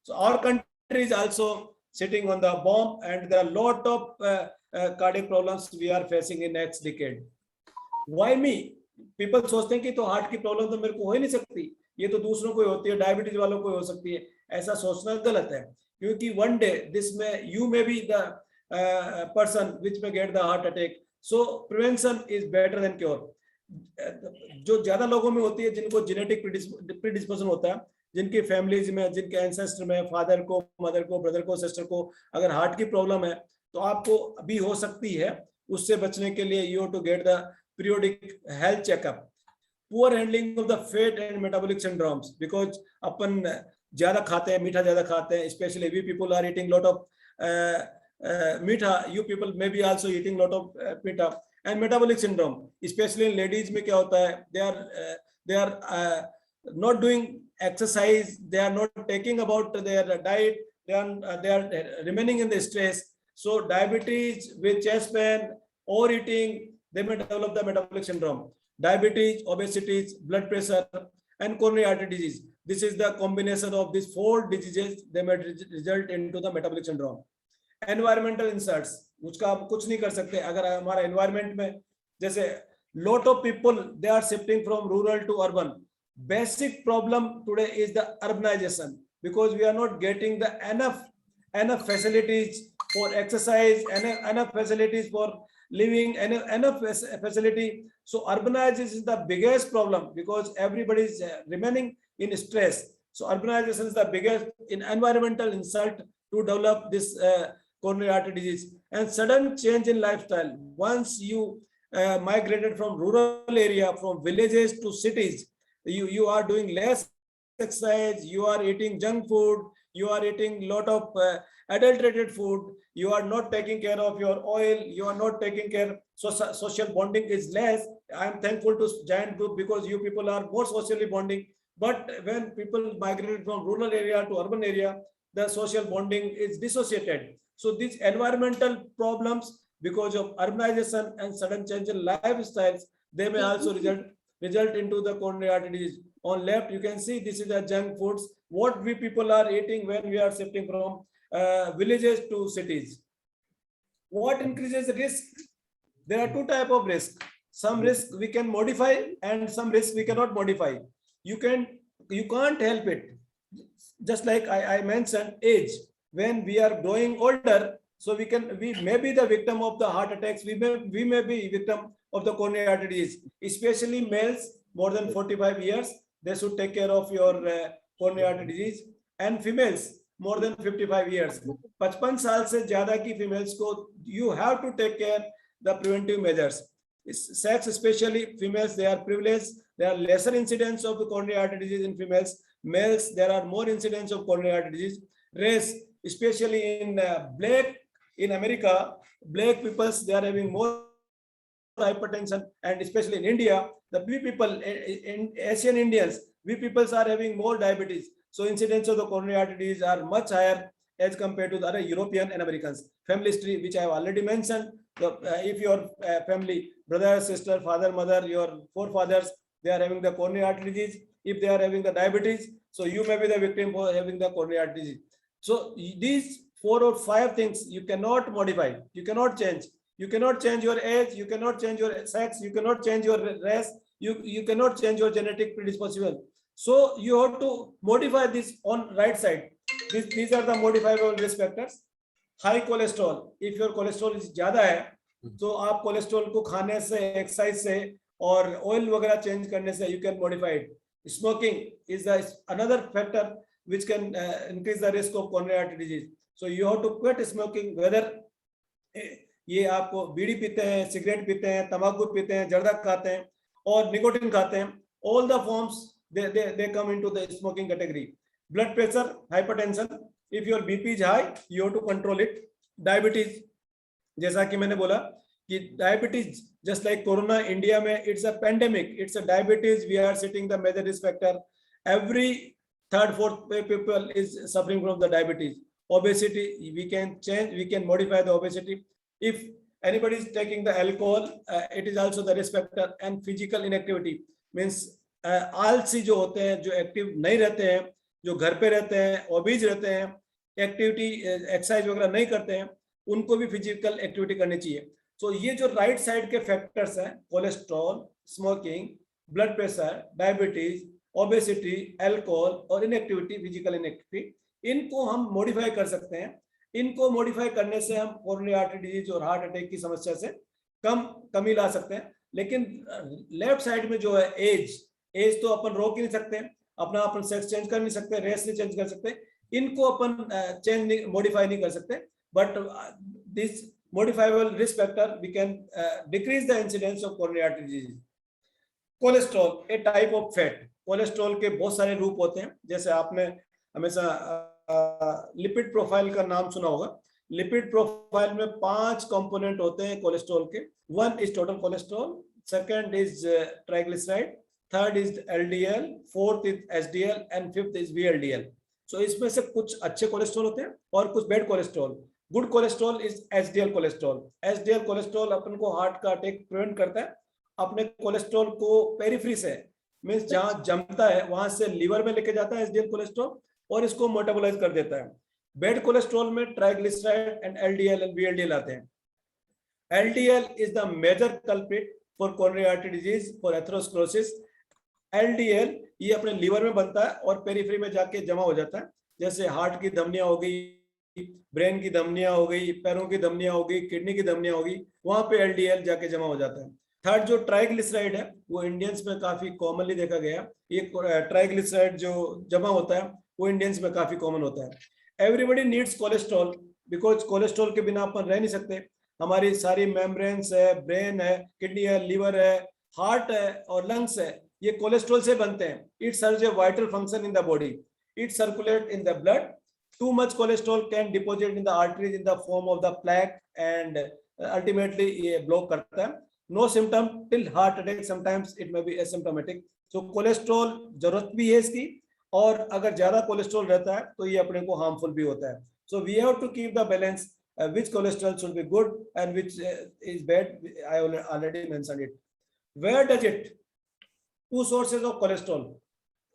So our country is also sitting on the bomb, and there are a lot of cardiac problems we are facing in next decade. Why me? People सोचते हैं कि तो heart की problem तो मेरे को हो ही नहीं सकती, ये तो दूसरों को ही होती है, डायबिटीज वालों को हो सकती है. ऐसा सोचना गलत है, क्योंकि one day this may you may be the person which may get the heart attack. So prevention is better than cure. जो ज्यादा लोगों में होती है जिनको जेनेटिक प्रीडिस्पोजिशन होता है, जिनकी फैमिलीज में, जिनके एंसेस्टर में, फादर को, मदर को, ब्रदर को, सिस्टर को अगर हार्ट की प्रॉब्लम है तो आपको भी हो सकती है. उससे बचने के लिए you have to get the periodic health checkup. Poor handling of the fat and metabolic syndromes, because अपन ज्यादा खाते हैं, मीठा ज्यादा खाते हैं, specially we people are eating lot of मीठा, you people may be also eating lot of मीठा. And metabolic syndrome specially in ladies में क्या होता है, they are not doing exercise, they are not taking about their diet, they are remaining in the stress. So diabetes with chest pain, overeating, they may develop the metabolic syndrome. Diabetes, obesity, blood pressure, and coronary artery disease. This is the combination of these 4 diseases. They may result into the metabolic syndrome. Environmental insults, उसका आप कुछ नहीं कर सकते. अगर हमारा environment में, जैसे lot of people they are shifting from rural to urban. Basic problem today is the urbanization, because we are not getting the enough facilities for exercise, enough facilities for living, enough facility. So urbanization is the biggest problem, because everybody is remaining in stress. So urbanization is the biggest in environmental insult to develop this coronary artery disease. And sudden change in lifestyle, once you migrated from rural area, from villages to cities, you are doing less exercise, you are eating junk food, you are eating lot of adulterated food, you are not taking care of your oil, you are not taking care, so social bonding is less. I am thankful to Giant Group, because you people are more socially bonding. But when people migrated from rural area to urban area, the social bonding is dissociated. So these environmental problems, because of urbanization and sudden change in lifestyles, they may also result into the coronary artery disease. On left, you can see this is the junk foods, what we people are eating when we are shifting from villages to cities. What increases the risk? There are 2 types of risk. Some risk we can modify and some risk we cannot modify. You can't help it. Just like I mentioned, age. When we are growing older, so we may be the victim of the heart attacks. We may be victim of the coronary artery disease. Especially males more than 45 years, they should take care of your coronary artery disease. And females more than 55 years. 55 साल से ज़्यादा की females को you have to take care the preventive measures. Sex, especially females, they are privileged. There are lesser incidence of the coronary artery disease in females. Males, there are more incidence of coronary artery disease. Race, especially in black, in America, black peoples, they are having more hypertension, and especially in India, the we people, in Asian Indians, we peoples are having more diabetes. So incidence of the coronary artery disease are much higher as compared to the other European and Americans. Family history, which I have already mentioned, if your family, brother, sister, father, mother, your forefathers, they are having the coronary artery disease, if they are having the diabetes, so you may be the victim for having the coronary artery disease. So these 4 or 5 things you cannot modify, you cannot change. You cannot change your age, you cannot change your sex, you cannot change your race, you cannot change your genetic predisposition. So you have to modify this on right side. These are the modifiable risk factors. High cholesterol. If your cholesterol is ज़्यादा है, तो आप cholesterol को खाने से, exercise से और oil वगैरह change करने से you can modify it. Smoking is another factor which can increase the risk of coronary artery disease. So you have to quit smoking, whether ये आपको बीड़ी पीते हैं, सिगरेट पीते हैं, तंबाकू पीते हैं, जर्दा खाते हैं और निकोटिन खाते हैं, all the forms they come into the smoking category. Blood pressure, hypertension, if your BP is high, you have to control it. Diabetes, जैसा कि मैंने बोला कि diabetes just like corona, India में it's a pandemic, it's a diabetes, we are sitting the major risk factor. Every 3rd, 4th people is suffering from the diabetes. Obesity, we can change, we can modify the obesity. If anybody is taking the alcohol, it is also the risk factor. And physical inactivity means आलसी जो होते हैं, जो active नहीं रहते हैं, जो घर पे रहते हैं, ओबीज रहते हैं, एक्टिविटी एक्सरसाइज वगैरह नहीं करते हैं, उनको भी फिजिकल एक्टिविटी करनी चाहिए। तो ये जो राइट साइड के फैक्टर्स हैं, cholesterol, smoking, blood pressure, diabetes, obesity, alcohol और इनएक्टिविटी, फिजिकल इनएक्टिविटी, इनको हम मॉडिफाई कर सकते हैं। इनको मॉडिफाई करने से हम कोरोनरी आर्टरी डिजीज और हार्ट अटैक की समस्या से कमी ला सकते हैं। लेकिन लेफ्ट साइड में जो है एज तो अपन रोक ही नहीं सकते, अपना अपन सेक्स चेंज कर नहीं सकते, रेस नहीं चेंज कर सकते, इनको अपन चेंज मॉडिफाई नहीं कर सकते, but this modifiable risk factor we can decrease the incidence of coronary artery disease. Cholesterol A type of fat. Cholesterol के बहुत सारे रूप होते हैं, जैसे आपने हमेशा लिपिड प्रोफाइल का नाम सुना होगा। लिपिड प्रोफाइल में 5 कंपोनेंट होते हैं कोलेस्ट्रॉल के। 1 is total cholesterol, second is triglyceride, third is LDL, fourth is SDL and fifth is VLDL. So इसमें से कुछ अच्छे कोलेस्ट्रॉल होते हैं और कुछ bad cholesterol. Good cholesterol is HDL cholesterol. HDL cholesterol अपन को हार्ट का अटैक प्रिवेंट करता है। अपने कोलेस्ट्रॉल को पेरिफेरी से, मींस जहां जमता है वहां से लीवर में लेके जाता है एचडीएल कोलेस्ट्रॉल और इसको मेटाबोलाइज कर देता है। बैड कोलेस्ट्रॉल में triglyceride and LDL and VLDL आते हैं। LDL is the major culprit for coronary artery disease for atherosclerosis. LDL ये अपने लीवर में बनता है और पेरिफेरी में जाके जमा हो जाता है। जैसे हार्ट की धमनियां हो गई, ब्रेन की धमनियां हो गई, पैरों की धमनियां हो गई, किडनी की धमनियां हो गई, वहां पे एलडीएल जाके जमा हो जाता है। थर्ड जो ट्राइग्लिसराइड है वो इंडियंस में काफी कॉमनली देखा गया। ये ट्राइग्लिसराइड जो जमा होता है वो इंडियंस में काफी कॉमन होता है। Everybody needs cholesterol because cholesterol के बिना अपन रह नहीं सकते। हमारी सारी मेम्ब्रेन्स है, ब्रेन है, किडनी है, लीवर है, हार्ट है और लंग्स है, ये कोलेस्ट्रॉल से बनते हैं। It serves a vital function in the body. It circulate in the blood. Too much cholesterol can deposit in the arteries in the form of the plaque and ultimately ये block करता है. No symptom till heart attack. Sometimes it may be asymptomatic. So cholesterol जरूरत भी है इसकी, और अगर ज्यादा कोलेस्ट्रॉल रहता है तो ये अपने को हार्मफुल भी होता है. So we have to keep the balance. Which cholesterol should be good and which is bad. I already mentioned it. Where does it? 2 sources of cholesterol.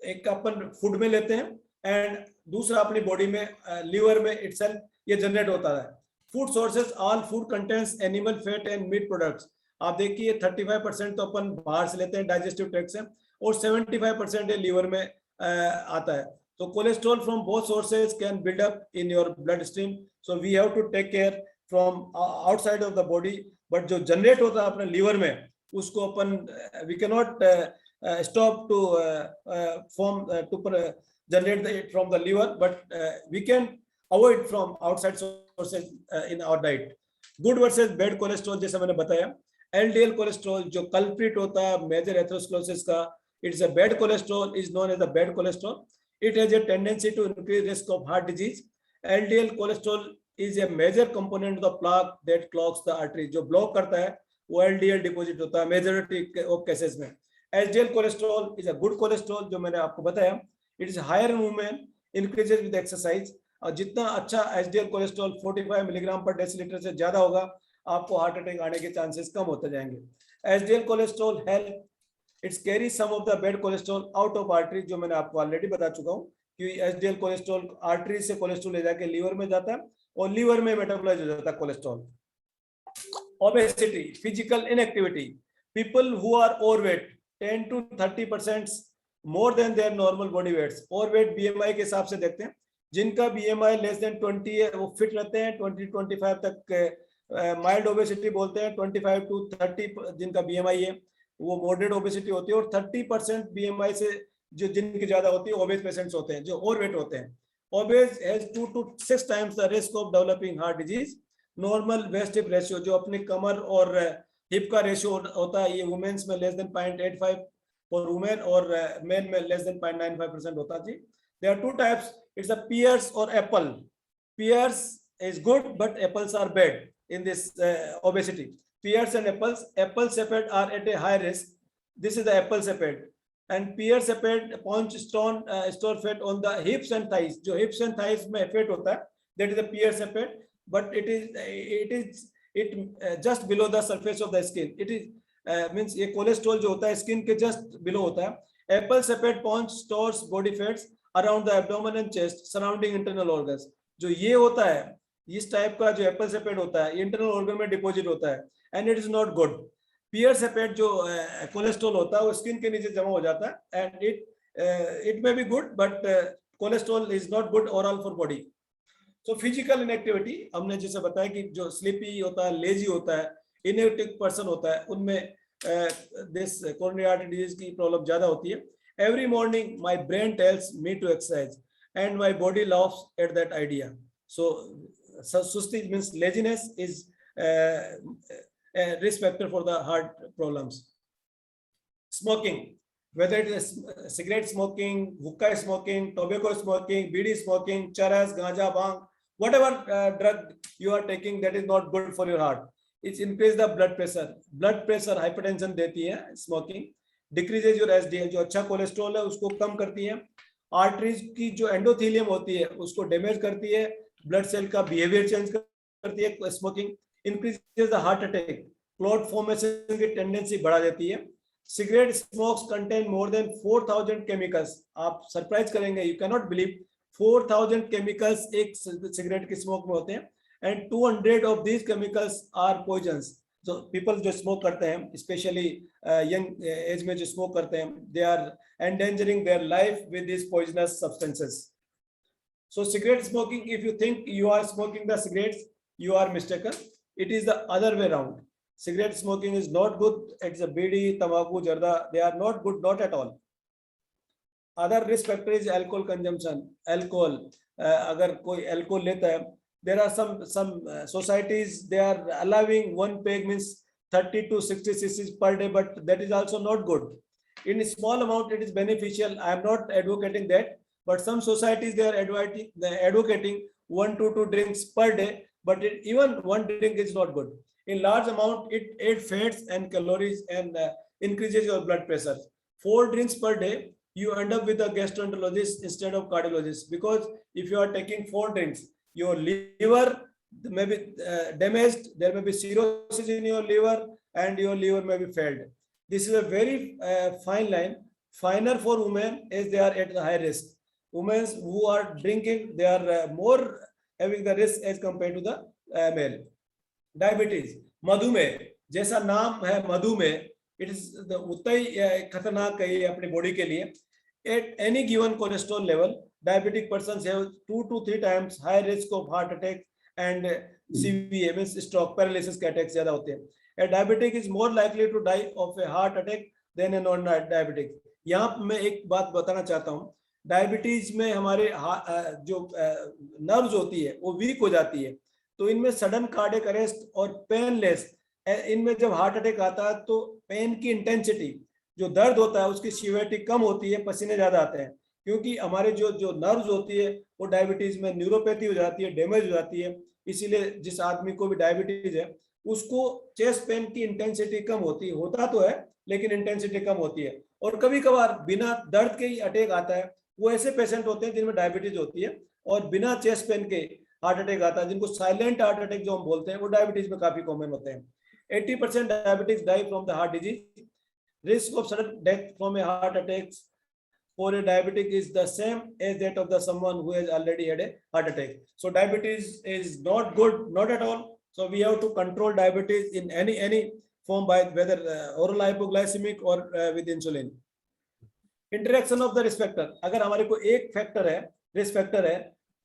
एक अपन फूड में लेते हैं एंड दूसरा अपनी बॉडी में लीवर में इटसेल्फ ये generate होता है. Food sources, all food contains animal fat and meat products. आप देखिए 35% तो अपन बाहर से लेते हैं डाइजेस्टिव ट्रैक्ट से और 75% लीवर में आता है. तो cholesterol from both sources can build up in your blood stream. So we have to take care from outside of the body, but जो जनरेट होता है अपने लीवर में उसको अपन we can not stop to generate it from the liver, but we can avoid from outside sources in our diet. Good versus bad cholesterol जैसे मैंने बताया. LDL cholesterol जो culprit होता है major atherosclerosis का, it's a bad cholesterol, is known as the bad cholesterol. It has a tendency to increase risk of heart disease. LDL cholesterol is a major component of the plaque that clogs the artery. जो block करता है वो LDL deposit होता है majority of cases में. HDL cholesterol is a good cholesterol जो मैंने आपको बताया. It is higher in women, increases with exercise. और जितना अच्छा HDL cholesterol 45 मिलीग्राम पर डेसीलीटर से ज्यादा होगा, आपको हार्ट अटैक आने के चांसेस कम होते जाएंगे. HDL cholesterol help it carries some of the bad cholesterol out of artery, जो मैंने आपको ऑलरेडी बता चुका हूँ कि HDL cholesterol आर्टरी से कोलेस्ट्रॉल ले जाके लीवर में जाता है और लीवर में मेटाबोलाइज हो जाता है cholesterol. Obesity, physical inactivity. People who are overweight 10 to 30% more than their normal body weights. Overweight BMI के हिसाब से देखते हैं. जिनका BMI less than 20 है वो फिट रहते हैं. 20-25 तक माइल्ड ओबेसिटी बोलते हैं. 25 to 30 जिनका BMI है वो मॉडरेट ओबेसिटी होती है. और 30% BMI से जो जिनकी ज्यादा होती है ओबेस पेशेंट्स होते हैं जो ओवरवेट होते हैं. Obese has 2 to 6 times the risk of developing heart disease. Normal waist hip ratio जो अपनी कमर और हिप का रेशियो होता है, ये वुमेन्स में लेस देन 0.85 फॉर वुमेन और मेन में लेस देन 0.95% होता जी. There are 2 types. It's a pears और apple. Pears is good but apples are bad in this obesity. Pears and apples. Apple shaped are at a high risk. This is the apple shaped. And pear shaped pouch store fat on the hips and thighs. जो hips and thighs में fat होता है that is the pear shaped. But it is just below the surface of the skin. It is means ये कोलेस्ट्रॉल जो होता है skin के जस्ट बिलो होता है. Apple shaped pouch stores body fats around the abdomen and chest surrounding internal organs. जो ये होता है इस टाइप का जो एप्पल सेपेट होता है इंटरनल ऑर्गन में डिपॉजिट होता है and it is not good. Pear shaped जो कोलेस्ट्रॉल होता है वो स्किन के नीचे जमा हो जाता है and it may be good but cholesterol is not good overall for body. तो फिजिकल इनएक्टिविटी हमने जैसे बताया कि जो स्लीपी होता है, लेजी होता है, इनएक्टिव पर्सन होता है, उनमें दिस कोरोनरी आर्टरी डिजीज की प्रॉब्लम ज्यादा होती है. Every morning my brain tells me to exercise and my body laughs at that idea. So susti means laziness is a risk factor for the heart problems. Smoking, whether it is cigarette smoking, hookah smoking, tobacco smoking, bidi smoking, charas, ganja, bhang, whatever drug you are taking that is not good for your heart. It increase the blood pressure. Blood pressure hypertension देती है smoking. Decreases your SDL, जो अच्छा cholesterol है उसको कम करती है. Arteries की जो एंडोथेलियम होती है उसको डैमेज करती है. ब्लड सेल का बिहेवियर चेंज करती है smoking. Increases the heart attack, clot formation की टेंडेंसी बढ़ा देती है. Cigarette smokes contain more than 4000 chemicals. आप सरप्राइज करेंगे, you can not believe 4000 chemicals एक सिगरेट की स्मोक में होते हैं and 200 of these chemicals are poisons. तो पीपल जो स्मोक करते हैं स्पेशली यंग एज में जो स्मोक करते हैं they are endangering their life with these poisonous substances. So cigarette smoking, if you think you are smoking the cigarettes, you are mistaken. It is the other way around. Cigarette smoking is not good. It's a bidi, tamaku, jarda. They are not good, not at all. Other risk factor is alcohol consumption. Alcohol, agar koi alcohol leta hai, there are some societies they are allowing one peg means 30 to 60 cc per day, but that is also not good. In a small amount it is beneficial. I am not advocating that, but some societies they are advocating 1 to 2 drinks per day, but even one drink is not good. In large amount it adds fats and calories and increases your blood pressure. 4 drinks per day you end up with a gastroenterologist instead of cardiologist, because if you are taking 4 drinks your liver may be damaged, there may be cirrhosis in your liver and your liver may be failed. This is a very fine line. Finer for women as they are at the high risk. Women who are drinking, they are more having the risk as compared to the male. Diabetes, मधुमेह, जैसा नाम है मधुमेह, it is the उतना ही खतरनाक है अपने body के लिए. At any given cholesterol level, diabetic persons have 2 to 3 times high risk of heart attack and CVA means stroke, paralysis के attacks ज्यादा होते हैं. A diabetic is more likely to die of a heart attack than a non-diabetic. यहाँ मैं एक बात बताना चाहता हूँ. डायबिटीज में हमारे जो नर्व्स होती है वो वीक हो जाती है, तो इनमें सडन कार्डियक अरेस्ट और पेनलेस, इनमें जब हार्ट अटैक आता है तो पेन की इंटेंसिटी, जो दर्द होता है उसकी सीवियरिटी कम होती है, पसीने ज्यादा आते हैं, क्योंकि हमारे जो नर्व्स होती है वो डायबिटीज में न्यूरोपैथी हो जाती है, डैमेज हो जाती है. इसीलिए जिस आदमी को भी डायबिटीज है उसको चेस्ट पेन की इंटेंसिटी कम होती है, होता तो है लेकिन इंटेंसिटी कम होती है. और कभी कभार बिना दर्द के ही अटैक आता है. वो ऐसे पेशेंट होते हैं जिनमें डायबिटीज होती है और बिना चेस्ट पेन के हार्ट अटैक आता है, जिनको साइलेंट हार्ट अटैक जो हम बोलते हैं, वो डायबिटीज में काफी कॉमन होते हैं. 80% diabetics die from the heart disease. Risk of sudden death from a heart attack for a diabetic is the same as that of the someone who has already had a heart attack. So diabetes is not good, not at all. So we have to control diabetes in any form by whether oral hypoglycemic or with insulin. Interaction of the risk factor. अगर हमारे को एक factor है, risk factor है,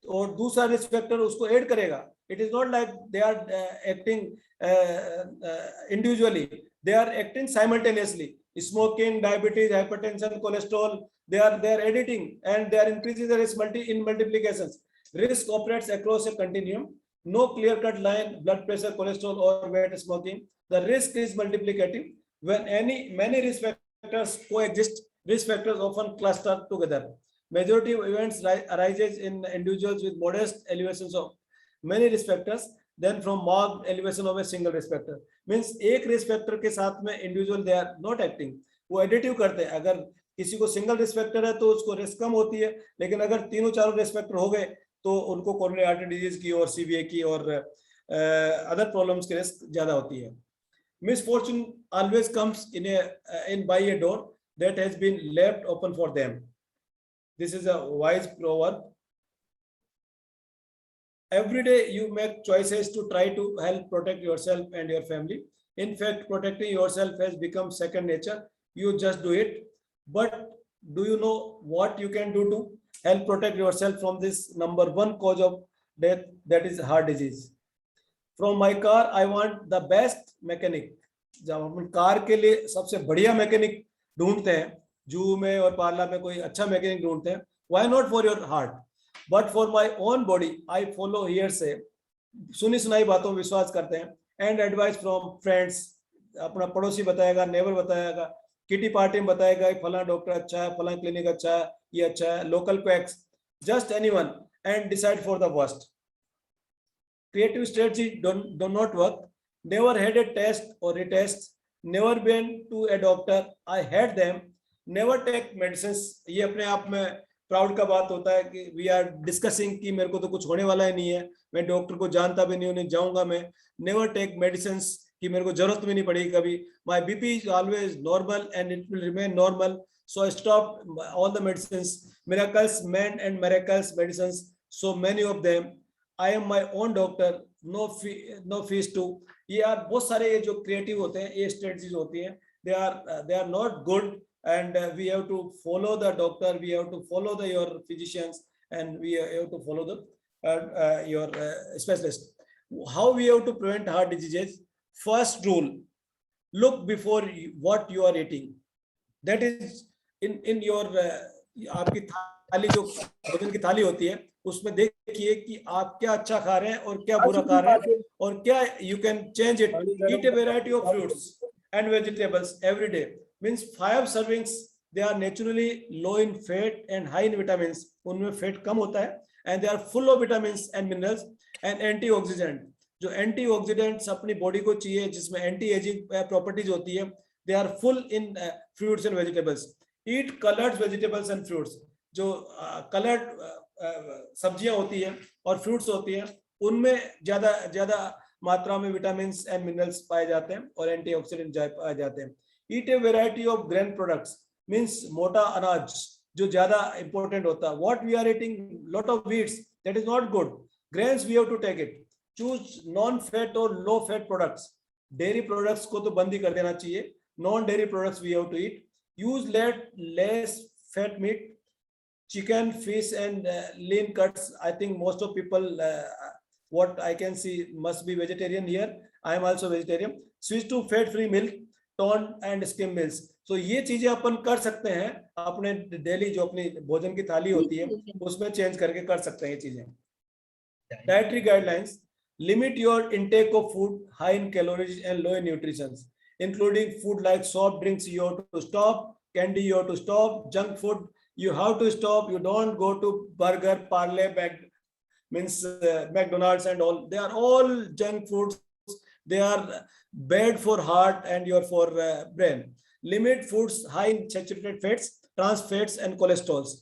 और दूसरा risk factor उसको add करेगा, it is not like they are acting individually. They are acting simultaneously. Smoking, diabetes, hypertension, cholesterol, they are editing and they are increasing the risk in multiplications. Risk operates across a continuum. No clear-cut line, blood pressure, cholesterol, or weight, smoking. The risk is multiplicative. When many risk factors coexist, risk factors often cluster together. Majority of events arises in individuals with modest elevations of many risk factors than from marked elevation of a single risk factor. Means एक risk factor के साथ में individual they are not acting. वो additive करते हैं. अगर किसी को single risk factor है तो उसको risk कम होती है, लेकिन अगर तीनों चारों risk factor हो गए तो उनको coronary artery disease की और CVA की और other problems की risk ज़्यादा होती है. Misfortune always comes in by a door that has been left open for them. This is a wise proverb. every day you make choices to try to help protect yourself and your family. In fact, protecting yourself has become second nature. You just do it. But do you know what you can do to help protect yourself from this number one cause of death, that is heart disease? From my car, I want the best mechanic. जब हम car के लिए सबसे बढ़िया mechanic ढूंढते हैं, जू में और पार्ला में कोई अच्छा मैकेनिक ढूंढते हैं, why not for your heart? But for my own body, I follow hearsay, सुनी सुनाई बातों में विश्वास करते हैं, and advice from friends, अपना पड़ोसी बताएगा, नेबर बताएगा, किटी पार्टी में बताएगा फला डॉक्टर अच्छा है, फला क्लिनिक अच्छा है, ये अच्छा है, local PACS, just anyone, and decide for the worst. Creative strategy do not work. Never had a test or retest. Never been to a doctor. I had them. Never take medicines. ये अपने आप में proud का बात होता है कि we are discussing कि मेरे को तो कुछ होने वाला ही नहीं है, मैं डॉक्टर को जानता भी नहीं हूँ, नहीं जाऊंगा मैं. Never take medicines कि मेरे को जरूरत भी नहीं पड़ेगी कभी. My BP is always normal and it will remain normal. So I stopped all the medicines. Miracles, men and miracles medicines. So many of them. I am my own doctor. No fee, no fees to. ये यार बहुत सारे ये जो creative होते हैं, ये strategies होती हैं. They are not good. And we have to follow the doctor, we have to follow your physicians, and we have to follow your specialist. How we have to prevent heart diseases? First rule: look before what you are eating. That is in your आपकी थाली, जो भोजन की थाली होती है, उसमें देखिए कि आप क्या अच्छा खा रहे हैं और क्या बुरा खा रहे हैं, और क्या you can change it. Eat a variety of fruits and vegetables every day. Means 5 servings, they are naturally low in fat and high in vitamins. उनमें fat कम होता है, and they are full of vitamins and minerals and antioxidant. जो antioxidants अपनी body को चाहिए, जिसमें anti-aging properties होती है, they are full in fruits and vegetables. Eat colored vegetables and fruits. जो colored सब्जियां होती है और fruits होती हैं, उनमें ज्यादा मात्रा में vitamins and minerals पाए जाते हैं और antioxidant पाए जाते हैं. Eat a variety of grain products, means मोटा अनाज जो ज्यादा important होता है. What we are eating, lot of wheats, that is not good. Grains we have to take it. Choose non-fat or low-fat products. Dairy products को तो बंद ही कर देना चाहिए. Non-dairy products we have to eat. Use less fat meat, chicken, fish, and lean cuts. I think most of people, what I can see, must be vegetarian here. I am also vegetarian. Switch to fat-free milk, tone and skim milks. So ये चीजें अपन कर सकते हैं अपने daily जो अपनी भोजन की थाली होती है उसमें चेंज करके कर सकते हैं ये चीजें. Dietary guidelines: limit your intake of food high in calories and low in nutrition, including food like soft drinks you have to stop, candy you have to stop, junk food you have to stop. You don't go to burger, parle, McDonald's and all. They are all junk foods. They are bad for heart and for brain. Limit foods high in saturated fats, trans fats, and cholesterols.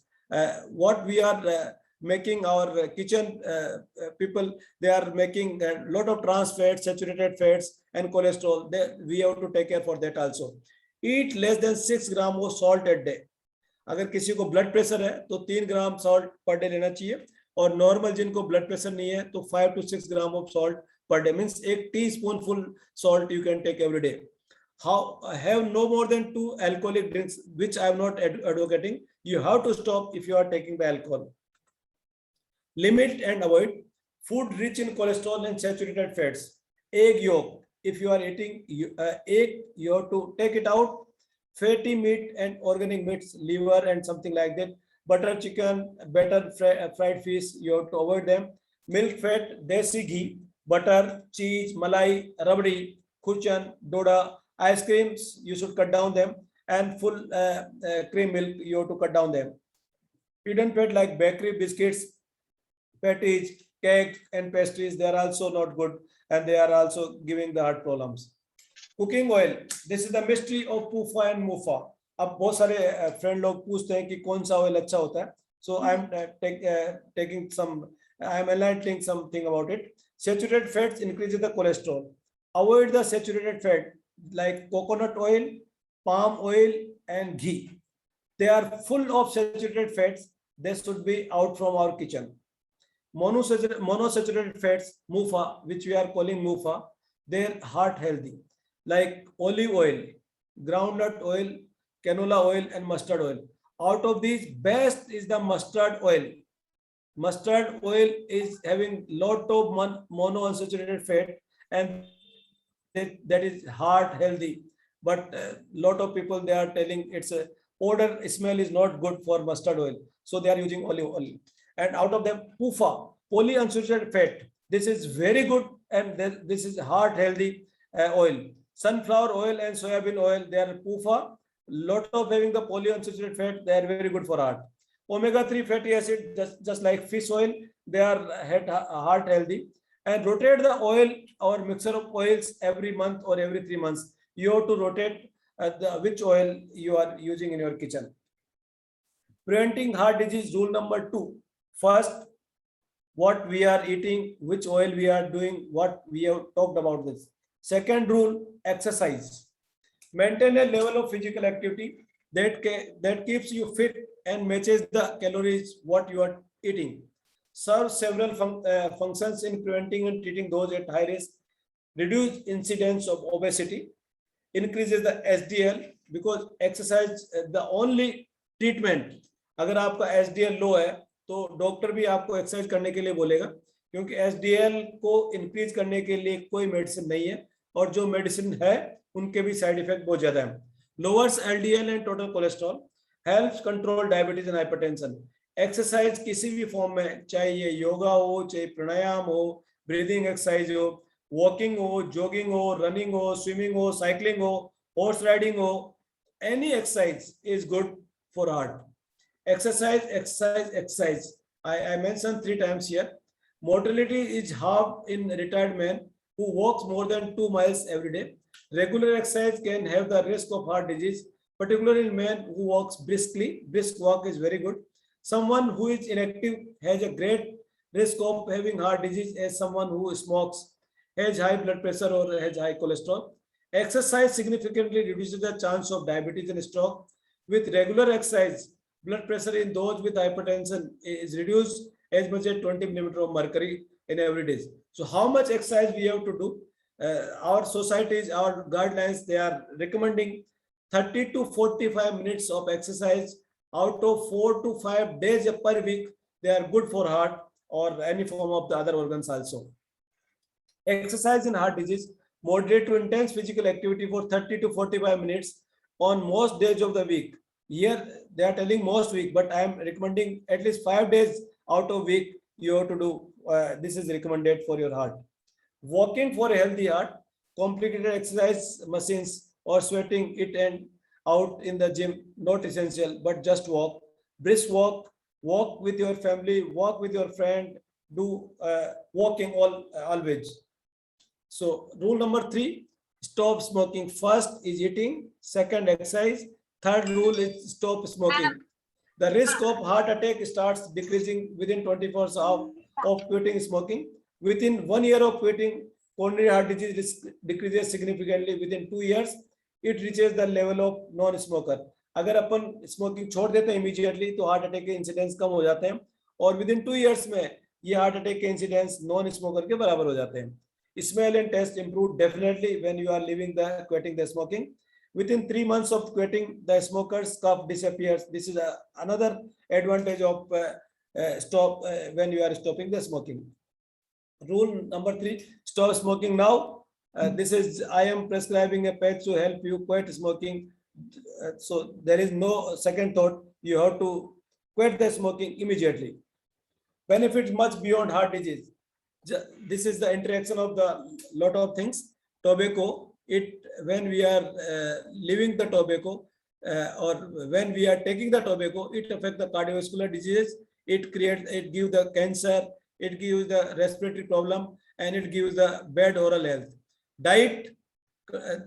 What we are making our kitchen people, they are making a lot of trans fats, saturated fats, and cholesterol. We have to take care for that also. Eat less than 6 grams of salt a day. अगर किसी को blood pressure है तो 3 ग्राम salt per day लेना चाहिए, और normal जिनको blood pressure नहीं है तो 5 to 6 gram of salt per day, means a teaspoonful salt you can take every day. How have no more than 2 alcoholic drinks, which I am not advocating. You have to stop if you are taking the alcohol. Limit and avoid food rich in cholesterol and saturated fats. Egg yolk, if you are eating egg, you have to take it out. Fatty meat and organic meats, liver and something like that. Butter chicken, better fried fish, you have to avoid them. Milk fat, desi ghee, butter, cheese, malai, rabdi, kuchan, doda, ice creams, you should cut down them, and full cream milk, you have to cut down them. Hidden fat like bakery, biscuits, patties, cakes, and pastries, they are also not good, and they are also giving the heart problems. Cooking oil, this is the mystery of PUFA and MUFA. अब बहुत सारे friend लोग पूछते हैं कि कौन सा oil अच्छा होता है. So I am enlightening something about it. Saturated fats increases the cholesterol. Avoid the saturated fat like coconut oil, palm oil, and ghee. They are full of saturated fats. They should be out from our kitchen. monosaturated fats, MUFA, which we are calling MUFA, they're heart healthy, like olive oil, groundnut oil, canola oil, and mustard oil. Out of these, best is the mustard oil. Mustard oil is having lot of monounsaturated fat, and that is heart healthy. But lot of people, they are telling it's a odor smell is not good for mustard oil, so they are using olive oil. And out of them, PUFA, polyunsaturated fat, this is very good, and this is heart healthy oil. Sunflower oil and soybean oil, they are PUFA. Lot of having the polyunsaturated fat, they are very good for heart. Omega-3 fatty acid, just like fish oil, they are heart healthy. And rotate the oil or mixture of oils every month or every 3 months. You have to rotate which oil you are using in your kitchen. Preventing heart disease, rule number 2. First, what we are eating, which oil we are doing, what we have talked about this. Second rule, exercise. Maintain a level of physical activity that keeps you fit and matches the calories what you are eating. Serve several functions in preventing and treating those at high risk. Reduce incidence of obesity, increases the SDL, because exercise the only treatment. अगर आपका SDL लो है तो doctor भी आपको exercise करने के लिए बोलेगा, क्योंकि SDL को इंक्रीज करने के लिए कोई मेडिसिन नहीं है, और जो मेडिसिन है उनके भी साइड इफेक्ट बहुत ज्यादा है. Lowers LDL and total cholesterol, helps control diabetes and hypertension. Exercise किसी भी फॉर्म में, चाहे ये योगा हो, चाहे प्राणायाम हो, ब्रीदिंग एक्सरसाइज हो, वॉकिंग हो, जॉगिंग हो, रनिंग हो, स्विमिंग हो, साइकिलिंग हो, हॉर्स राइडिंग हो, any exercise is good for heart. Exercise, exercise, exercise. I mentioned 3 times here. Mortality is half in retired men who walks more than 2 miles every day. Regular exercise can have the risk of heart disease, particularly in men who walks briskly. Brisk walk is very good. Someone who is inactive has a great risk of having heart disease as someone who smokes, has high blood pressure, or has high cholesterol. Exercise significantly reduces the chance of diabetes and stroke. With regular exercise, blood pressure in those with hypertension is reduced as much as 20 millimeters of mercury in every day. So how much exercise we have to do? Our societies, our guidelines, they are recommending 30 to 45 minutes of exercise out of 4 to 5 days per week. They are good for heart or any form of the other organs also. Exercise in heart disease, moderate to intense physical activity for 30 to 45 minutes on most days of the week. Here they are telling most week, but I am recommending at least 5 days out of week you have to do. This is recommended for your heart. Walking for a healthy heart, complicated exercise machines or sweating it and out in the gym, not essential, but just walk. Brisk walk, walk with your family, walk with your friend, do walking always. So rule number 3, stop smoking. First is eating, second exercise, third rule is stop smoking. The risk of heart attack starts decreasing within 24 hours of quitting smoking. Within 1 year of quitting, coronary heart disease risk decreases significantly. Within 2 years, it reaches the level of non-smoker. अगर अपन smoking छोड़ देते हैं immediately तो heart attack के incidence कम हो जाते हैं, और विद इन 2 years में ये हार्ट अटैक के इंसिडेंस नॉन स्मोकर के बराबर हो जाते हैं. Smell and taste improve definitely when you are quitting the smoking. Within 3 months of quitting, the smoker's cough disappears. This is another advantage of stop when you are stopping the smoking. Rule number 3, stop smoking now. This is, I am prescribing a patch to help you quit smoking. So there is no second thought. You have to quit the smoking immediately. Benefits much beyond heart disease. This is the interaction of the lot of things. Tobacco, when we are leaving the tobacco or when we are taking the tobacco, it affects the cardiovascular diseases. It gives the cancer, it gives the respiratory problem, and it gives the bad oral health. Diet,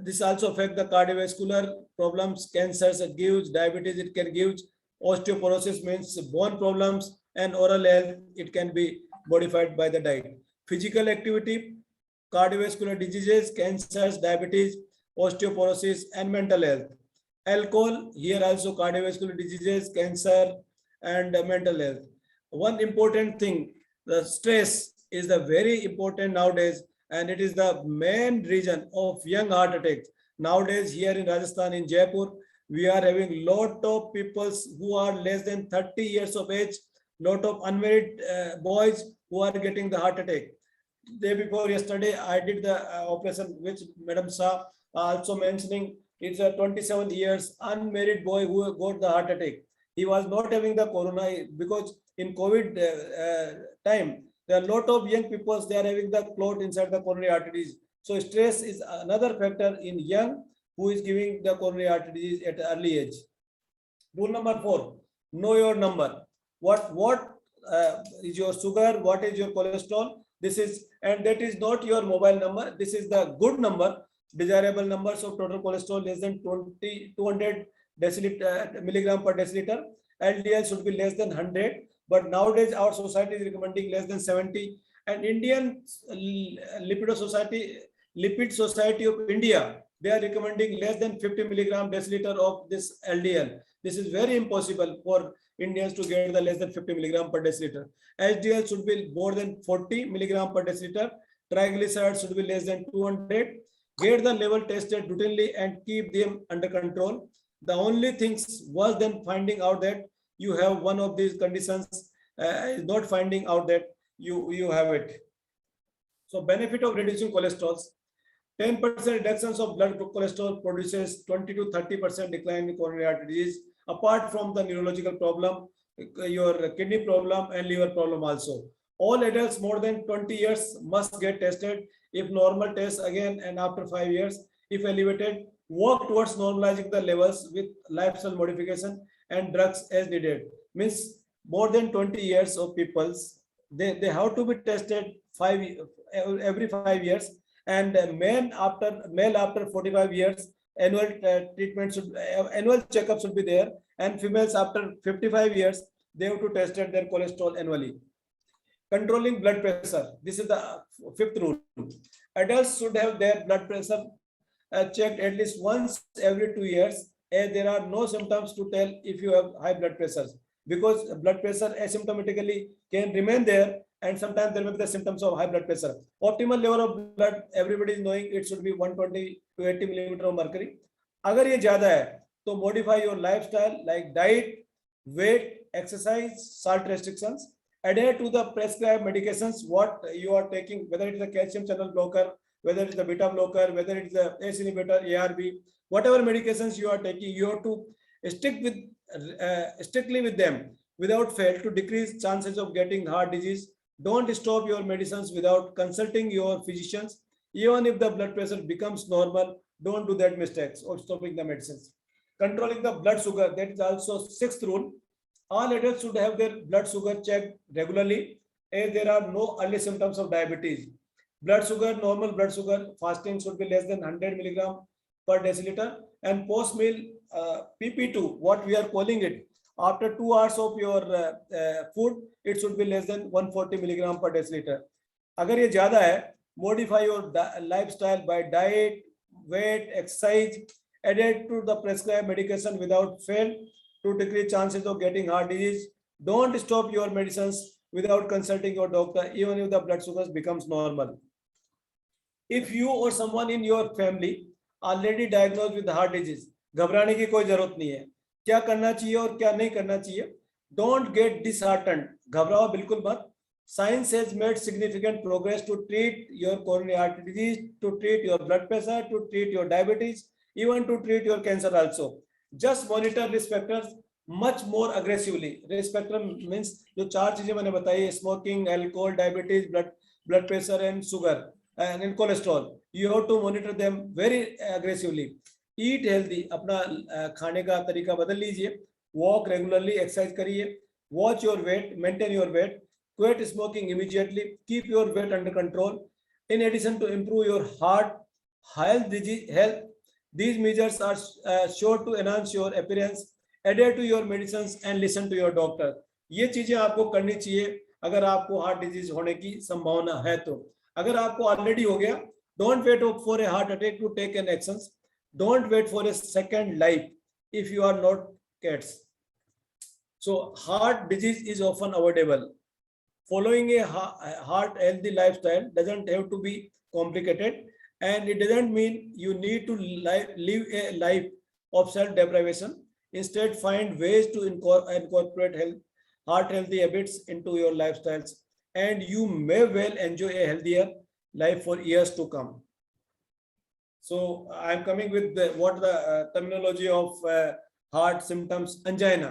this also affects the cardiovascular problems, cancers, it gives diabetes, it can give osteoporosis, means bone problems, and oral health, it can be modified by the diet. Physical activity, cardiovascular diseases, cancers, diabetes, osteoporosis, and mental health. Alcohol, here also cardiovascular diseases, cancer, and mental health. One important thing, the stress is the very important nowadays, and it is the main reason of young heart attacks. Nowadays, here in Rajasthan, in Jaipur, we are having lot of people who are less than 30 years of age, lot of unmarried boys who are getting the heart attack. Day before yesterday, I did the operation, which Madam Shah also mentioning. It's a 27 years unmarried boy who got the heart attack. He was not having the corona because in COVID time, there are a lot of young people, they are having the clot inside the coronary arteries. So stress is another factor in young who is giving the coronary arteries at early age. Rule number 4, know your number. What is your sugar? What is your cholesterol? This is, and that is not your mobile number. This is the good number, desirable numbers of total cholesterol less than 200 milligram per deciliter. LDL should be less than 100. But nowadays our society is recommending less than 70. And Indian Lipid Society of India, they are recommending less than 50 milligram deciliter of this LDL. This is very impossible for Indians to get the less than 50 milligram per deciliter. HDL should be more than 40 milligram per deciliter. Triglycerides should be less than 200. Get the level tested routinely and keep them under control. The only things worse than finding out that you have one of these conditions is not finding out that you have it. So benefit of reducing cholesterol. 10% reductions of blood cholesterol produces 20 to 30% decline in coronary artery disease. Apart from the neurological problem, your kidney problem and liver problem also. All adults more than 20 years must get tested. If normal, test again, and after 5 years, if elevated, work towards normalizing the levels with lifestyle modification and drugs as needed. Means more than 20 years of people's, they have to be tested every 5 years, and male after 45 years, annual treatment should, annual checkup should be there, and females after 55 years, they have to test their cholesterol annually. Controlling blood pressure. This is the 5th rule. Adults should have their blood pressure checked at least once every 2 years, and there are no symptoms to tell if you have high blood pressure, because blood pressure asymptomatically can remain there, and sometimes there may be the symptoms of high blood pressure. Optimal level of blood, everybody is knowing it should be 120 to 80 millimeter of mercury. अगर ये ज्यादा है तो modify your lifestyle like diet, weight, exercise, salt restrictions. Adhere to the prescribed medications what you are taking, whether it is a calcium channel blocker, whether it is a beta blocker, whether it is a ACE inhibitor, ARB, whatever medications you are taking, you have to stick with strictly with them without fail to decrease chances of getting heart disease. Don't stop your medicines without consulting your physicians. Even if the blood pressure becomes normal, don't do that mistakes of stopping the medicines. Controlling the blood sugar, that is also 6th rule. All adults should have their blood sugar checked regularly, and there are no early symptoms of diabetes. Blood sugar, normal blood sugar, fasting should be less than 100 milligram per deciliter, and post meal PP2, what we are calling it, after 2 hours of your food, it should be less than 140 milligram per deciliter. अगर ये ज्यादा है, modify your lifestyle by diet, weight, exercise, adhere to the prescribed medication without fail to decrease chances of getting heart disease. Don't stop your medicines without consulting your doctor, even if the blood sugars becomes normal. If you or someone in your family already diagnosed with heart disease, घबराने की कोई जरूरत नहीं है. क्या करना चाहिए और क्या नहीं करना चाहिए? Don't get disheartened. घबराओ बिल्कुल मत. Science has made significant progress to treat your coronary artery disease, to treat your blood pressure, to treat your diabetes, even to treat your cancer also. Just monitor risk factors much more aggressively. Risk factor means जो 4 चीजें मैंने बताई, smoking, alcohol, diabetes, blood pressure and sugar and cholesterol. You have to monitor them very aggressively. Eat healthy. अपना खाने का तरीका बदल लीजिए. Walk regularly, exercise करिए. Watch your weight, maintain your weight. Quit smoking immediately. Keep your weight under control. In addition to improve your heart health, these measures are sure to enhance your appearance. Adhere to your medicines and listen to your doctor. ये चीजें आपको करनी चाहिए अगर आपको heart disease होने की संभावना है तो. अगर आपको ऑलरेडी हो गया, don't wait for a heart attack to take an actions. Don't wait for a second life if you are not cats. So heart disease is often avoidable. following a heart healthy lifestyle doesn't have to be complicated, and it doesn't mean you need to live a life of self deprivation. Instead, find ways to incorporate heart healthy habits into your lifestyles, and you may well enjoy a healthier life for years to come. So I'm coming with what the terminology of heart symptoms. Angina.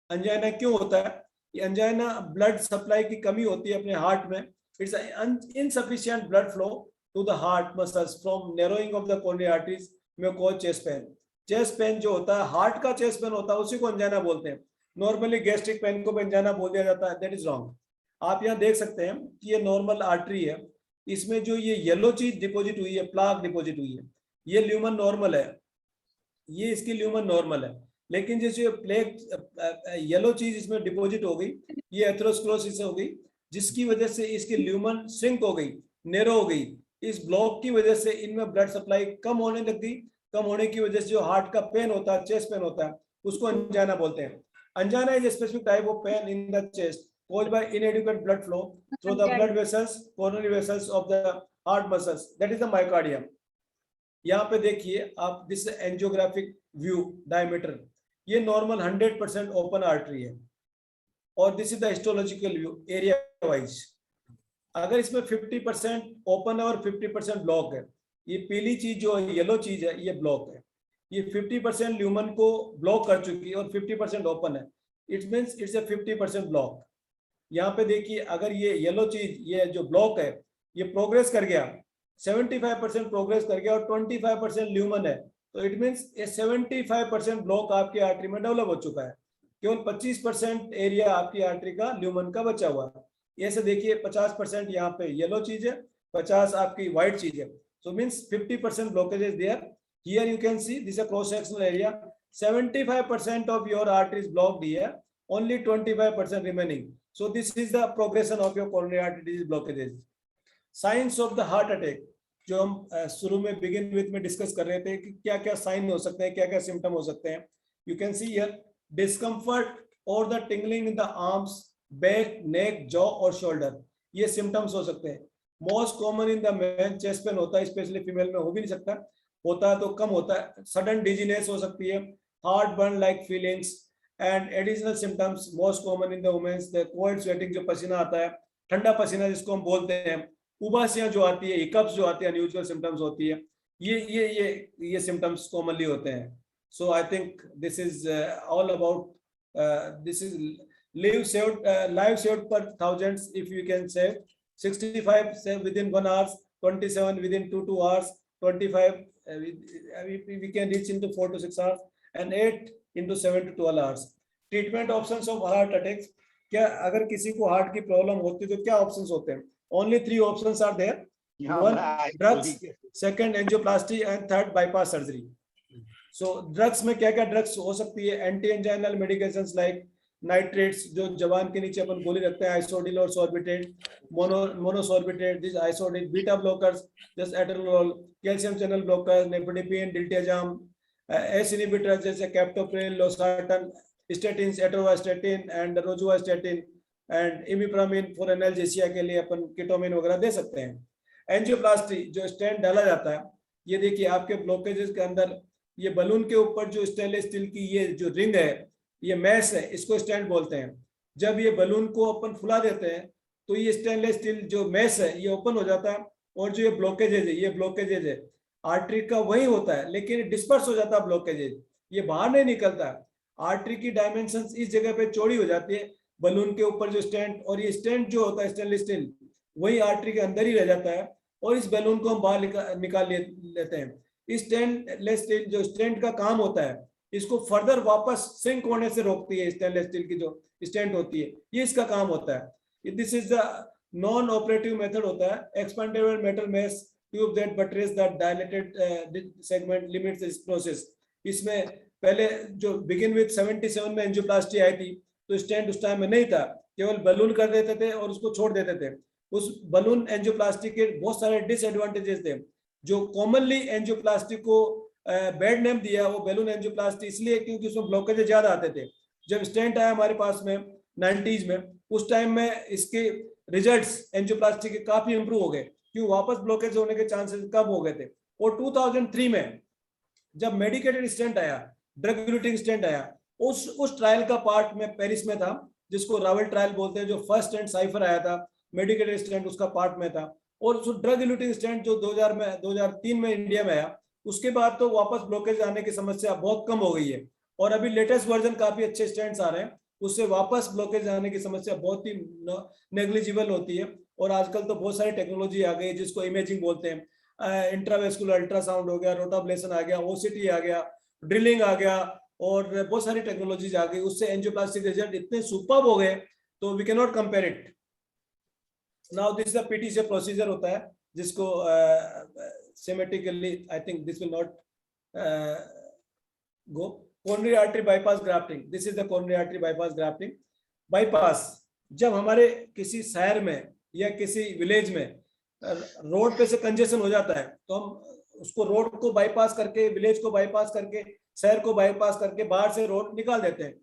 Angina क्यों होता है? ये angina blood supply की कमी होती है अपने heart में. It's an insufficient blood flow to the heart muscles from narrowing of the coronary arteries may cause chest pain. Chest pain जो होता है heart का chest pain होता है उसी को angina बोलते हैं. Normally gastric pain को angina बोल दिया जाता है. That is wrong. आप यहाँ देख सकते हैं कि ये नॉर्मल आर्टरी है, इसमें जो ये येलो चीज डिपॉजिट हुई है, प्लाक डिपॉजिट हुई है, ये ल्यूमन नॉर्मल है, ये इसकी ल्यूमन नॉर्मल है, लेकिन जैसे प्लेक येलो चीज इसमें डिपॉजिट हो गई, ये एथेरोस्क्लेरोसिस हो गई, जिसकी वजह से इसकी ल्यूमन श्रिंक हो गई, नैरो हो गई. इस ब्लॉक की वजह से इनमें ब्लड सप्लाई कम होने लग गई. कम होने की वजह से जो हार्ट का पेन होता है, चेस्ट पेन होता है, उसको अंजाना बोलते हैं. Angina is a specific type of pain in the chest caused by inadequate blood flow through the blood vessels, coronary vessels of the heart muscles. That is the myocardium. यहाँ पे देखिए आप, this angiographic view diameter, ये normal 100% open artery है, और this is the histological view area wise. अगर इसमें 50% open है और 50% ब्लॉक है, ये पीली चीज जो येलो चीज है ये ब्लॉक है, ये 50% ल्यूमन को ब्लॉक कर चुकी है और 50% ओपन है. It means it's a 50% block. यहाँ पे देखिए, अगर ये येलो चीज, ये जो ब्लॉक है, ये प्रोग्रेस कर गया, 75% प्रोग्रेस कर गया और 25% ल्यूमन है, तो इट मींस ये 75% ब्लॉक आपकी आर्टरी में डेवलप हो चुका है. केवल 25% एरिया आपकी आर्टरी का ल्यूमन का बचा हुआ है. ऐसे देखिए 50% यहाँ पे येलो चीज है, 50 आपकी व्हाइट चीज है. So means 50% blockage is there. Here you can see this cross sectional area, 75% of your artery is blocked here, only 25% remaining. So this is the progression of your coronary artery disease blockages. Signs of the heart attack, जो हम शुरू में begin with में discuss कर रहे थे कि क्या क्या साइन हो सकते हैं, क्या क्या सिम्टम हो सकते हैं. You can see here discomfort or the tingling in the arms, back, neck, jaw और shoulder. ये symptoms हो सकते हैं. Most common in the man chest pain होता है, especially female में हो भी नहीं सकता, होता है तो कम होता है. Sudden dizziness हो सकती है, heartburn like feelings. And additional symptoms most common in the women, the cold sweating, जो पसीना आता है, ठंडा पसीना जिसको हम बोलते हैं, उबासियां जो आती है, हिकअप्स जो आती है, अनयूजुअल सिम्टम्स होती है, ये सिम्टम्स कॉमनली होते हैं. So I think this is all about this is life saved per thousands. If you can save 65 save within 1 hour, 27 within 2 hours, 25 we can reach into 4 to 6 hours, and 8 into 7 to 12 hours. Treatment options of heart attacks, क्या अगर किसी को heart की problem होती है तो क्या options होते हैं? Only 3 options are there. 1 drugs, 2 angioplasty and 3 bypass surgery. So drugs में क्या क्या ड्रग्स हो सकती है? Anti anginal medications like nitrates, जो जबान के नीचे अपन गोली रखते हैं, आइसोडिल और sorbitrate, monosorbitrate, this Isordil, beta blockers जैसे atenolol, calcium channel blocker, nifedipine, diltiazem, ACE inhibitor जैसे captopril, losartan, statins, atorvastatin and rosuvastatin, and imipramine for analgesia के लिए अपन केटोमिन वगैरह दे सकते हैं. एंजियोप्लास्टी, जो स्टेंट डाला जाता है, ये देखिए आपके ब्लॉकेजेस के अंदर ये बलून के ऊपर जो स्टेनलेस स्टील की ये जो रिंग है, ये मैस है, इसको स्टेंट बोलते हैं. जब ये बलून को अपन फुला देते हैं तो ये स्टेनलेस स्टील जो मैस है ये ओपन हो जाता है, और जो ये ब्लॉकेजेज है, ये ब्लॉकेजेज है आर्टरी का वही होता है, लेकिन डिस्पर्स हो जाता है ब्लॉकेजेज, ये बाहर नहीं निकलता है. आर्टरी की डायमेंशंस इस जगह पे चौड़ी हो जाती है, बलून के ऊपर जो स्टेंट, और ये स्टेंट जो होता है स्टेनलेस स्टील वही आर्टरी के अंदर ही रह जाता है, और इस बलून को हम बाहर निकाल लेते हैं. इस स्टेनलेस स्टील जो स्टेंट का काम होता है, इसको फर्दर वापस सिंक होने से रोकती है. स्टेनलेस स्टील की जो स्टेंट होती है, ये इसका काम होता है. This is the non operative method होता है. Expandable metal mesh tube that buttress the dilated segment limits this process. इसमें पहले जो बिगिन विद 77 में एंजियोप्लास्टी आई थी, तो स्टेंट उस टाइम में नहीं था, केवल बलून कर देते थे और उसको छोड़ देते थे. उस बलून एंजियोप्लास्टी के बहुत सारे डिसएडवांटेजेस थे. जो कॉमनली एंजियोप्लास्टी को बैड नेम दिया वो बैलून एंजियोप्लास्टी इसलिए क्योंकि उसमें ब्लॉकेज ज्यादा आते थे. जब स्टेंट आया हमारे पास में 90s में, उस टाइम में इसके रिजल्ट्स एंजियोप्लास्टी के काफी इंप्रूव हो गए, क्यों वापस ब्लॉकेज होने के चांसेस कम हो गए थे। और 2003 में जब मेडिकेटेड स्टेंट आया, ड्रग इल्यूटिंग स्टेंट आया, उस ट्रायल का पार्ट में पेरिस में था, जिसको रावल ट्रायल बोलते हैं, जो फर्स्ट स्टेंट साइफर आया था मेडिकेटेड स्टेंट उसका पार्ट में था। और जो ड्रग इल्यूटिंग स्टेंट जो 2003 में इंडिया में आया, उसके बाद तो वापस ब्लॉकेज आने की समस्या बहुत कम हो गई है। और अभी लेटेस्ट वर्जन काफी अच्छे स्टेंट्स आ रहे हैं, उससे वापस ब्लॉकेज आने की समस्या बहुत ही नेग्लिजिबल होती है। और आजकल तो बहुत सारी टेक्नोलॉजी आ गई है, जिसको इमेजिंग बोलते हैं, इंट्रावेस्कुलर अल्ट्रासाउंड हो गया, रोटाब्लेशन आ गया, ओसीटी आ गया, ड्रिलिंग आ गया, और बहुत सारी टेक्नोलॉजीज आ गई। उससे एंजियोप्लास्टिक रिजल्ट इतने सुपर्ब हो गए, तो we can not compare it. Now this is the PT से प्रोसीजर होता है, जिसको symmetrically I think this will not go. Coronary artery bypass grafting, this is the coronary artery bypass grafting. Bypass जब हमारे किसी शहर में या किसी विलेज में रोड पे से कंजेशन हो जाता है, तो हम उसको रोड को बाईपास करके, विलेज को बाईपास करके, शहर को बाईपास करके बाहर से रोड निकाल देते हैं।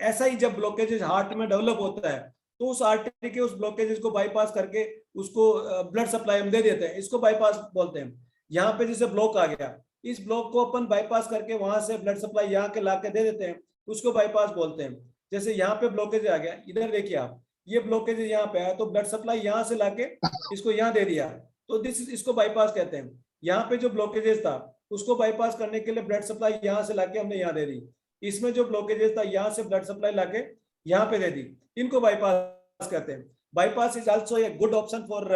ऐसा ही जब ब्लॉकेजेस हार्ट में डेवलप होता है, तो उस आर्टरी के उस ब्लॉकेजेस को बाईपास करके उसको ब्लड सप्लाई हम दे देते हैं, इसको बाईपास बोलते हैं। यहाँ पे जैसे ब्लॉक आ गया, इस ब्लॉक को अपन बाईपास करके वहां से ब्लड सप्लाई यहाँ के लाके दे देते हैं, उसको बाईपास बोलते हैं। जैसे यहाँ पे ब्लॉकेज आ गया, इधर देखिए आप, ये ब्लॉकेज यहाँ पे आया, तो ब्लड सप्लाई यहाँ से लाके इसको यहाँ दे दिया, तो इसको बाईपास कहते हैं। यहाँ पे जो ब्लॉकेजेस था उसको बाईपास करने के लिए ब्लड सप्लाई यहाँ से लाके हमने यहाँ दे दी। इसमें जो ब्लॉकेजेस था यहाँ से ब्लड सप्लाई लाके यहाँ पे दे दी, इनको बाईपास कहते हैं। Bypass is also a good option for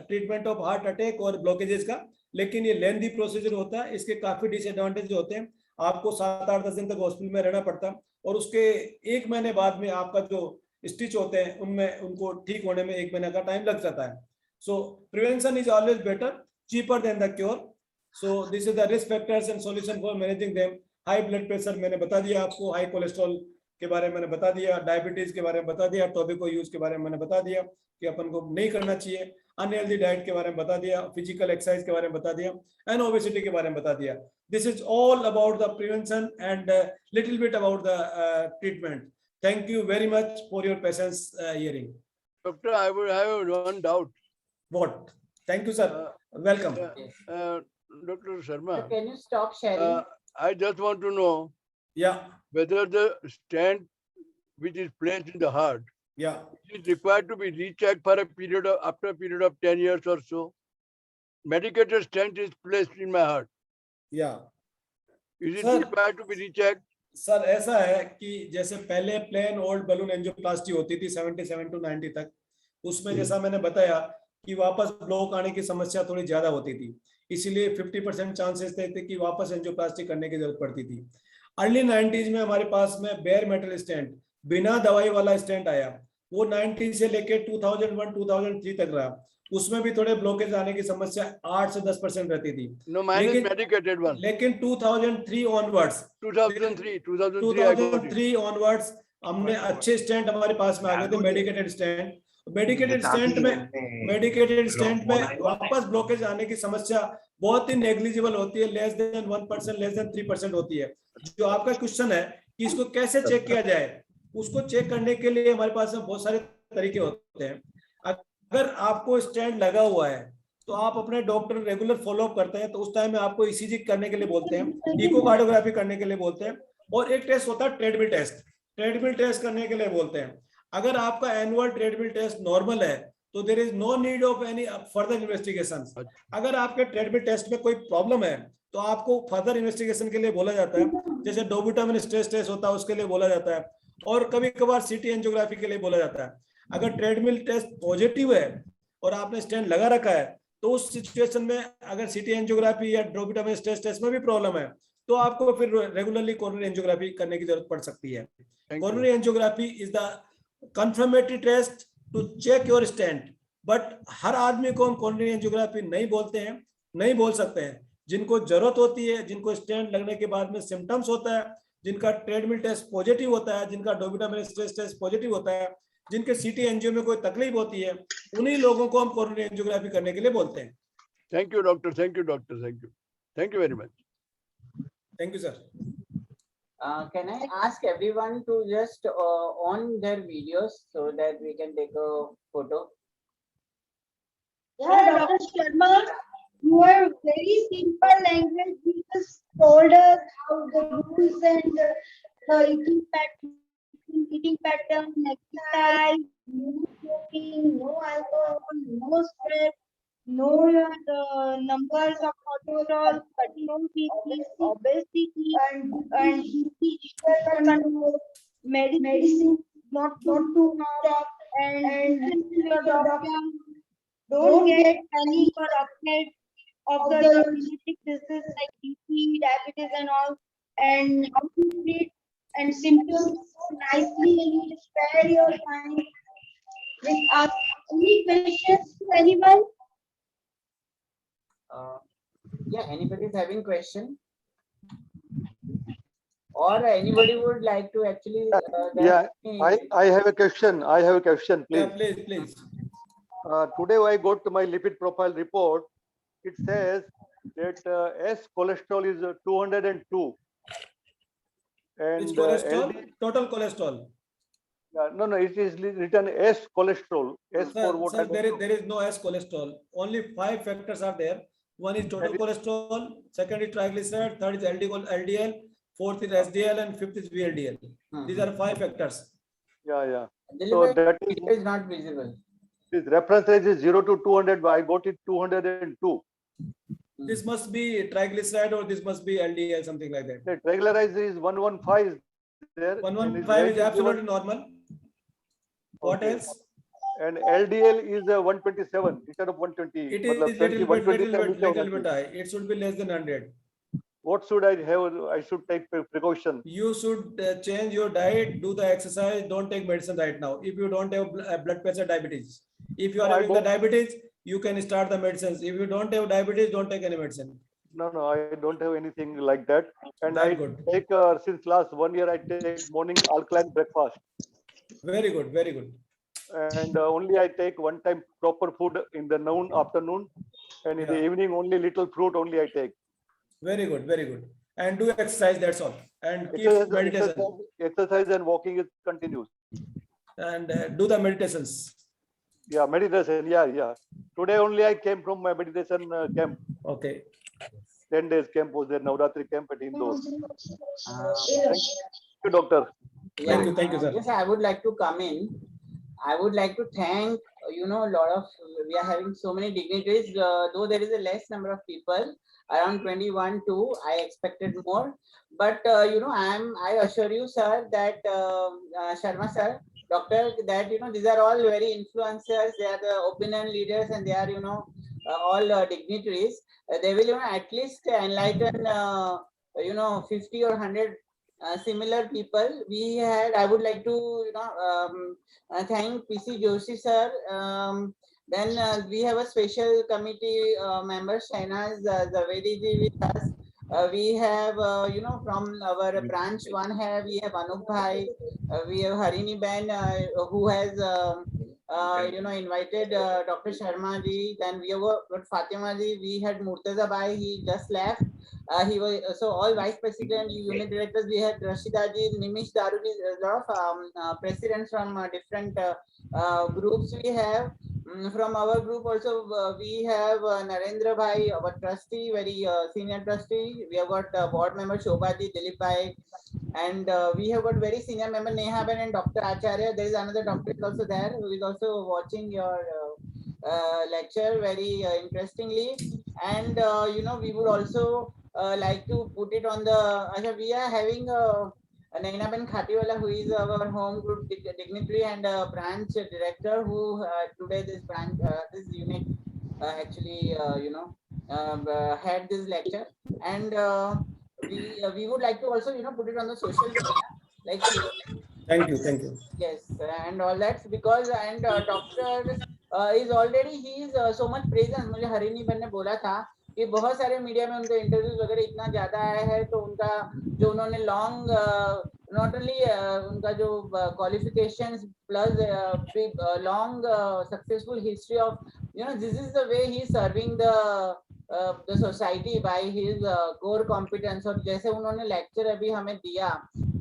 treatment of heart attack और ब्लॉकेजेस का, लेकिन ये लेंथी प्रोसीजर होता है, इसके काफी डिसएडवांटेज होते हैं। आपको 7-8-10 दिन तक हॉस्पिटल में रहना पड़ता है, और उसके 1 महीने बाद में आपका जो स्टिच होते हैं उनमें उनको ठीक होने में 1 महीने का टाइम लग जाता है। सो prevention is always better, cheaper than the cure. So this is the risk factors and solution for managing them. High blood pressure मैंने बता दिया आपको, हाई कोलेस्ट्रॉल के बारे में मैंने बता दिया, डायबिटीज के बारे में बता दिया, टोबैको यूज के बारे में मैंने बता दिया कि अपन को नहीं करना चाहिए, अनहेल्दी डाइट के बारे में बता दिया, फिजिकल एक्सरसाइज के बारे में बता दिया, एंड ओबेसिटी के बारे में बता दिया। This is all about the prevention and little bit about the treatment. Thank you very much for your patience hearing. Doctor, I would have one doubt. What? Thank you, sir. Welcome. Dr. Sharma, So can you stop sharing? I just want to know Yeah, whether the stent which is placed in the heart yeah. is required to be rechecked for a period of, after a period of 10 years or so. Medicated stent is placed in my heart. Yeah. Is it Sir. required to be rechecked? Sir ऐसा है कि जैसे पहले plane old balloon angioplasty होती थी 77 to 90 तक, उसमें जैसा मैंने बताया कि वापस ब्लॉक आने की समस्या थोड़ी ज्यादा होती थी, इसीलिए 50% चांसेस थे कि वापस एंजियोप्लास्टी करने की जरूरत पड़ती थी। अर्ली 90s में हमारे पास में बेयर मेटल स्टेंट, बिना दवाई वाला स्टेंट आया, वो 90 से लेके 2001-2003 तक रहा। उसमें भी थोड़े ब्लॉकेज आने की समस्या 8 से 10% रहती थी। No, mine is medicated one. लेकिन 2003 onwards 2003 onwards हमने अच्छे स्टेंट हमारे पास में आ गए थे, मेडिकेटेड स्टेंट। मेडिकेटेड स्टेंट में वापस ब्लॉकेज आने की समस्या बहुत ही नेग्लिजिबल होती है, लेस देन 1%, लेस देन 3% होती है। जो आपका क्वेश्चन है कि इसको कैसे चेक किया जाए, उसको चेक करने के लिए हमारे पास में बहुत सारे तरीके होते हैं। अगर आपको स्टेंट लगा हुआ है तो आप अपने डॉक्टर रेगुलर फॉलोअप करते हैं, तो उस टाइम में आपको ईसीजी करने के लिए बोलते हैं, इकोकार्डियोग्राफी करने के लिए बोलते हैं, और एक टेस्ट होता है ट्रेडमिल टेस्ट, ट्रेडमिल टेस्ट करने के लिए बोलते हैं। अगर आपका एनुअल ट्रेडमिल टेस्ट नॉर्मल है तो there is no need of any further investigations. अगर आपके ट्रेडमिल टेस्ट में कोई प्रॉब्लम है तो आपको फर्दर इन्वेस्टिगेशन के लिए बोला जाता है, जैसे डोबुटामिन स्ट्रेस टेस्ट होता है उसके लिए बोला जाता है, और कभी कभार सीटी एंजियोग्राफी के लिए बोला जाता है। अगर ट्रेडमिल टेस्ट पॉजिटिव है और आपने स्टेंट लगा रखा है, तो उस सिचुएशन में अगर सीटी एंजियोग्राफी या डोबुटामिन स्ट्रेस टेस्ट में भी प्रॉब्लम है, तो आपको फिर रेगुलरली कोरोनरी एंजियोग्राफी करने की जरूरत पड़ सकती है। Coronary angiography is the confirmatory test to check your stent, but हर आदमी को हम कोरोनरी एंजियोग्राफी नहीं बोलते हैं, नहीं बोल सकते हैं। जिनको जरूरत होती है, जिनको स्टेंट लगने के बाद में सिम्टम्स होता है, जिनका ट्रेडमिल टेस्ट पॉजिटिव होता है, जिनका डोबुटामिन स्ट्रेस टेस्ट पॉजिटिव होता है, जिनके सीटी एंजियो में कोई तकलीफ होती है, उन्हीं लोगों को हम कोरोनरी एंजियोग्राफी करने के लिए बोलते हैं। Thank you, doctor. Thank you, doctor. Thank you. Thank you very much. Thank you sir. Can I ask everyone to just on their videos so that we can take a photo? Yeah, Dr. Sharma, you are very simple language. You just told us how the rules and the eating pattern, exercise, no smoking, no alcohol, no stress, know the numbers of cholesterol, cutting obesity, and BP sugar control, medicine, not to stop, and listen to your doctor. Don't get panic or upset of the genetic disease like BP, diabetes, and all, and how to treat and symptoms so nicely, and you spare your time with us. Any questions to anyone? Yeah, anybody is having question? Or anybody would like to actually Yeah, I have a question. I have a question, Yeah, please. please. Today I got to my lipid profile report. It says that S cholesterol is 202 Which and cholesterol? LD, Total cholesterol. no, it is written S cholesterol. S for what? I Sir, don't know. there is no S cholesterol. Only 5 factors are there. One is total cholesterol, second is triglyceride, third is LDL, fourth is SDL, and fifth is VLDL. These are 5 factors. Yeah. So Delivery that video is not visible. is reference range is 0 to 200, but I got it 202. This must be triglyceride or this must be LDL, something like that. The triglycerides is 115 is there. 115 is absolutely normal. What Okay. else? And LDL is 127 instead of 120. It is little bit high. It should be less than 100. What should I have? I should take precaution. You should change your diet, do the exercise, don't take medicine right now. If you don't have blood pressure, diabetes. If you are having the diabetes, you can start the medicines. If you don't have diabetes, don't take any medicine. No, I don't have anything like that. And Very I good. take since last 1 year I take morning alkaline breakfast. Very good, very good. And only I take one time proper food in the afternoon, and in the evening only little fruit only I take. Very good, very good. And do exercise, that's all. And keep meditation. Exercise and walking is continuous. And do the meditations. Yeah, meditation. Yeah. Today only I came from my meditation camp. Okay. 10 days camp was there, Navratri camp at Indore. Thank you, doctor. Yeah, thank you, sir. Yes, I would like to come in. I would like to thank, a lot of, we are having so many dignitaries, though there is a less number of people, around 21, 2, I expected more. But, I assure you, sir, that, Sharma, sir, doctor, that, these are all very influencers, they are the opinion leaders, and they are, all dignitaries. They will, at least enlighten, 50 or 100 similar people. I would like to, thank PC Joshi sir. Then we have a special committee member, Shainaz Zavedi ji with us. We have, from our branch one, we have Anup Bhai, we have Harini Ben, who has, invited Dr. Sharma ji. Then we have got Fatima ji. We had Murtaza Bhai, he just left. He was so all vice president, unit directors. We had Rashida ji, Nimish Daruni, a lot of presidents from different groups. We have from our group also. We have Narendra Bhai, our trustee, very senior trustee. We have got board member Shobha ji, Dilip Bhai, and we have got very senior member Neha Ben and Dr. Acharya. There is another doctor also there who is also watching your lecture very interestingly. And we would also like to put it on the. We are having Naina Ben Khatiwala, who is our home group dignitary and branch director, who today this branch, this unit actually, had this lecture, and we would like to also put it on the social media, like. Thank you. Yes, and all that, because doctor is already, he is so much present. मुझे हरिनी बहन ने बोला था कि बहुत सारे media में उनके इंटरव्यूज वगैरह इतना ज्यादा आया है, तो उनका जो उन्होंने लॉन्ग नॉट ओनली उनका जो qualifications plus long successful history of, this is the way he is serving the the society by his core competence. और जैसे उन्होंने lecture अभी हमें दिया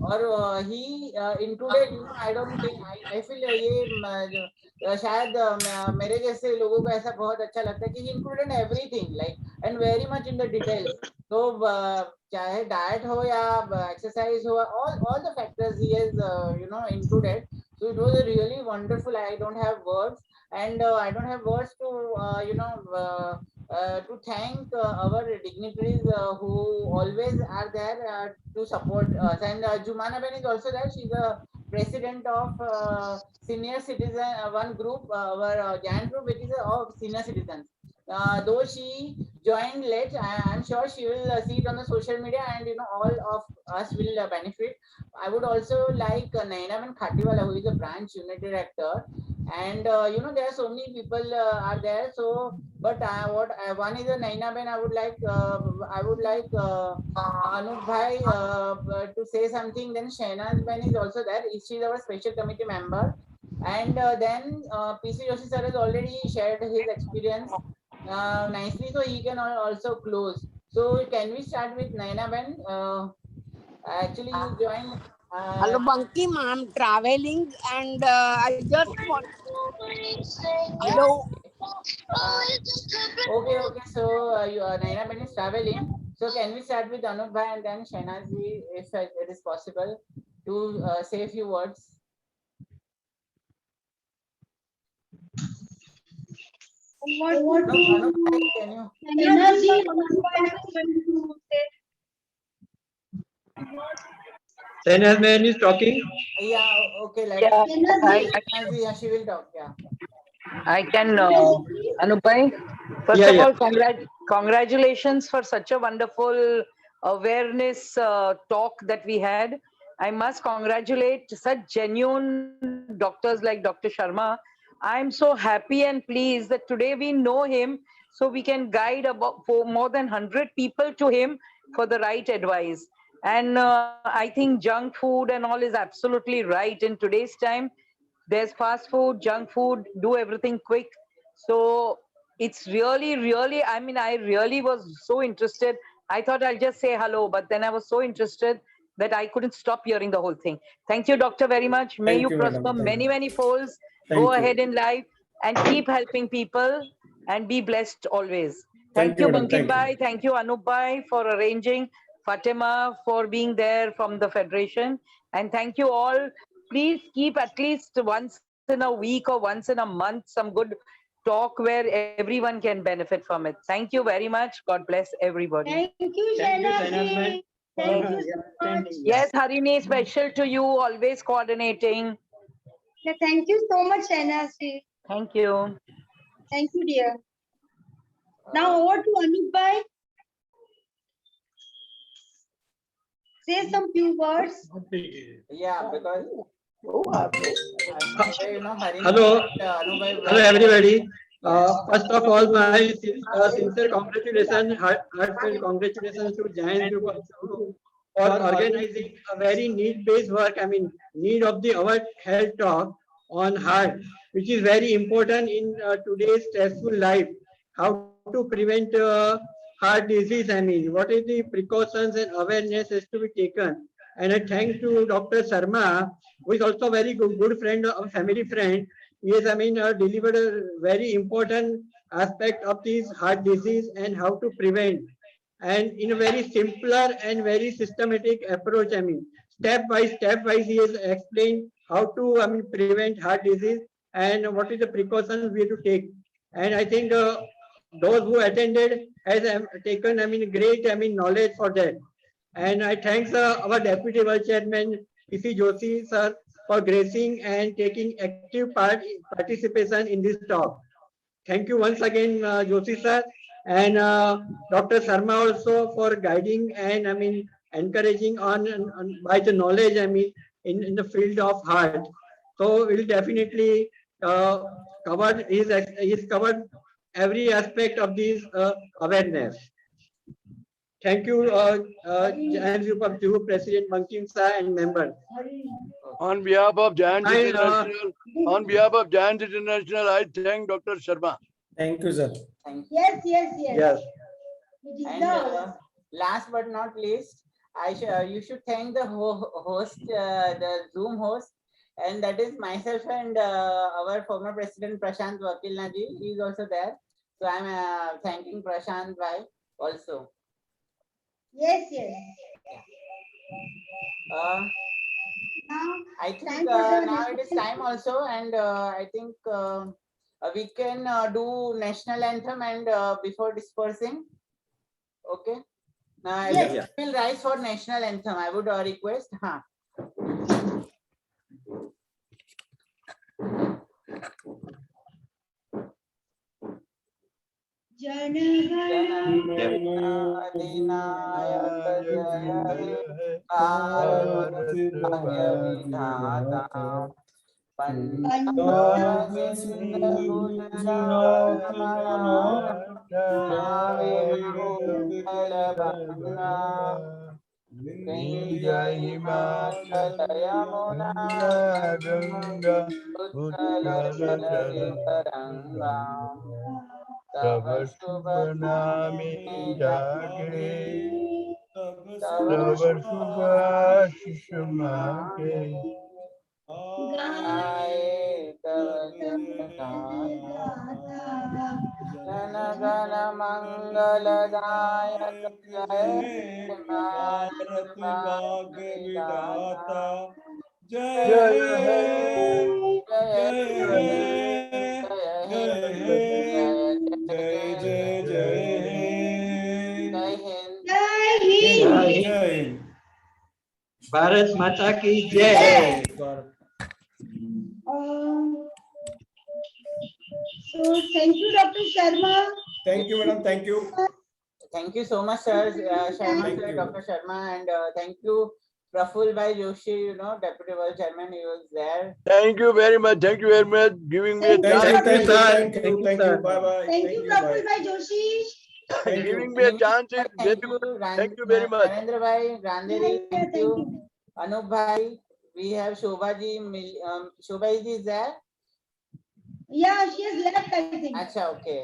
और he included, you know, I don't think I feel ये शायद मेरे जैसे लोगों को ऐसा बहुत अच्छा लगता है कि he included everything like and very much in the details. तो चाहे diet हो या exercise हो, all the factors he has you know included. So it was a really wonderful. I don't have words, and I don't have words to you know to thank our dignitaries who always are there to support us. And Jumana Ben is also there. She's the president of senior citizen one group, our Giant group, which is of senior citizens. Though she joined late, I'm sure she will see it on the social media, and you know all of us will benefit. I would also like Nainaman Khatiwala, who is a branch unit director, and you know there are so many people are there. So, but one is a Nainaben. I would like Anup Bhai to say something. Then Shahnaz Ben is also there. She's our special committee member, and then PC Joshi sir has already shared his experience nicely, so he can also close. So can we start with Naina Ben? Actually, you joined. Hello, Bankim. I'm traveling and I just want. Hello. Okay. So Naina Ben is traveling. So can we start with Anup Bhai and then Shahnaz ji, if it is possible, to say a few words? What No, Anup Bhai, can you? energy? Shahnaz man is talking. Yeah. Okay. Let Yeah, Shahnaz ji, yeah, she will talk. Yeah. I can, Anup bhai. First Yeah, of yeah. all, congratulations for such a wonderful awareness talk that we had. I must congratulate such genuine doctors like Dr. Sharma. I'm so happy and pleased that today we know him, so we can guide about for more than 100 people to him for the right advice. And I think junk food and all is absolutely right in today's time. There's fast food, junk food, do everything quick. So it's really, I mean, I really was so interested. I thought I'll just say hello, but then I was so interested that I couldn't stop hearing the whole thing. Thank you, doctor, very much. May Thank you you, madam. prosper Thank you. many folds. Thank Go you. ahead in life and keep helping people and be blessed always. Thank Thank you, you, madam. Bankim Thank you. Bhai. Thank you, Anup Bhai, for arranging. Fatima for being there from the Federation. And thank you all. Please keep at least once in a week or once in a month some good talk where everyone can benefit from it. Thank you very much. God bless everybody. Thank you, Shahnaz Shahnaz. man. Thank you so much. Yes, Harini, special to you, always coordinating. Thank you so much, Shahnaz. Thank you. Thank you, dear. Now over to Anup Bhai. Say some few words. Yeah, because you know, Harini Hello. and Anup Bhai Hello, everybody. First of all, my sincere congratulations, heartfelt congratulations to Giant Group for organizing a very need-based work. I mean, need of our health talk on heart, which is very important in today's stressful life. How to prevent heart disease? I mean, what is the precautions and awareness has to be taken? And I thank to Dr. Sharma, who is also very good friend, a family friend. Yes, I mean, delivered a very important aspect of this heart disease and how to prevent. And in a very simpler and very systematic approach, I mean, step by step, he has explained how to, I mean, prevent heart disease and what is the precautions we have to take. And I think those who attended has taken, I mean, great, I mean, knowledge for that. And I thank our Deputy Vice Chairman, PC Joshi, sir, for gracing and taking active participation in this talk. Thank you once again, Joshi sir, and Dr. Sharma also for guiding and I mean encouraging on by the knowledge I mean in the field of heart. So we'll definitely cover he's covered every aspect of this awareness. Thank you, Giant Group of Juhu President Bankim sir and members. On behalf of Giant I, International, I thank Dr. Sharma. Thank you, sir. thank you. Yes. Yes. It And deserves. last but not least, you should thank the host, the Zoom host, and that is myself and our former president Prashant Vakilna ji. He is also there. So I'm thanking Prashant bhai also. Yes, yes. Uh, Now, I think time for the now it is national time also, and I think we can do national anthem and before dispersing. Okay. Now Yes. everyone will rise for national anthem. I would request. Huh. अधिनायक जय हे भारत भाग्य विधाता पंजाब सिंध गुजरात मंगल गंगा जय हिमाचल यमुना गंगा उत्कल तरंगा तब शुभ नामे जागे तब शुभ आशीष मांगे आए तब जन गण मंगलदायक जय भारत भाग्य विधाता जय जय हे जय जय हे हे जय जय जय हे जय हिंद Jai Hind. जय हिंद। जय हिंद। भारत माता की जय। So thank you, Dr. Sharma. Thank you, madam. Thank you. Thank you so much, sir, Sharma Thank sir, you. Dr. Sharma, and thank you, Praful Bhai Joshi, Deputy World Chairman, he was there. Thank you very much. Thank you very much. Giving me a Thank you, Thank you, chance. thank you, sir. thank you, thank you. sir. Bye bye. Thank you, bye. Praful Bhai Joshi. Thank you. Giving me a chance is very Thank you, good. Thank you very much. Narendra Bhai, Randheri, Yeah, thank thank you. you. Anup Bhai, we have Shobha ji, Shobha ji is there? Yeah, she has left, I think. Acha, okay.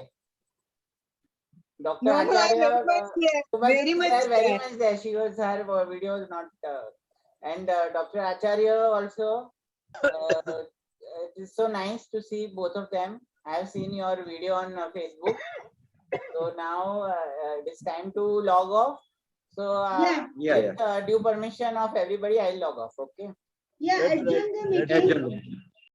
Dr. No, no, I'm Acharya, very much there. Shobha ji Very is much there, very there. much there. She was, her video was not, and Dr. Acharya also. It is so nice to see both of them. I have seen your video on Facebook. So now it is time to log off. So Yeah. with due permission of everybody, I'll log off. Okay. Yeah, That's adjourn right. the That's meeting. right.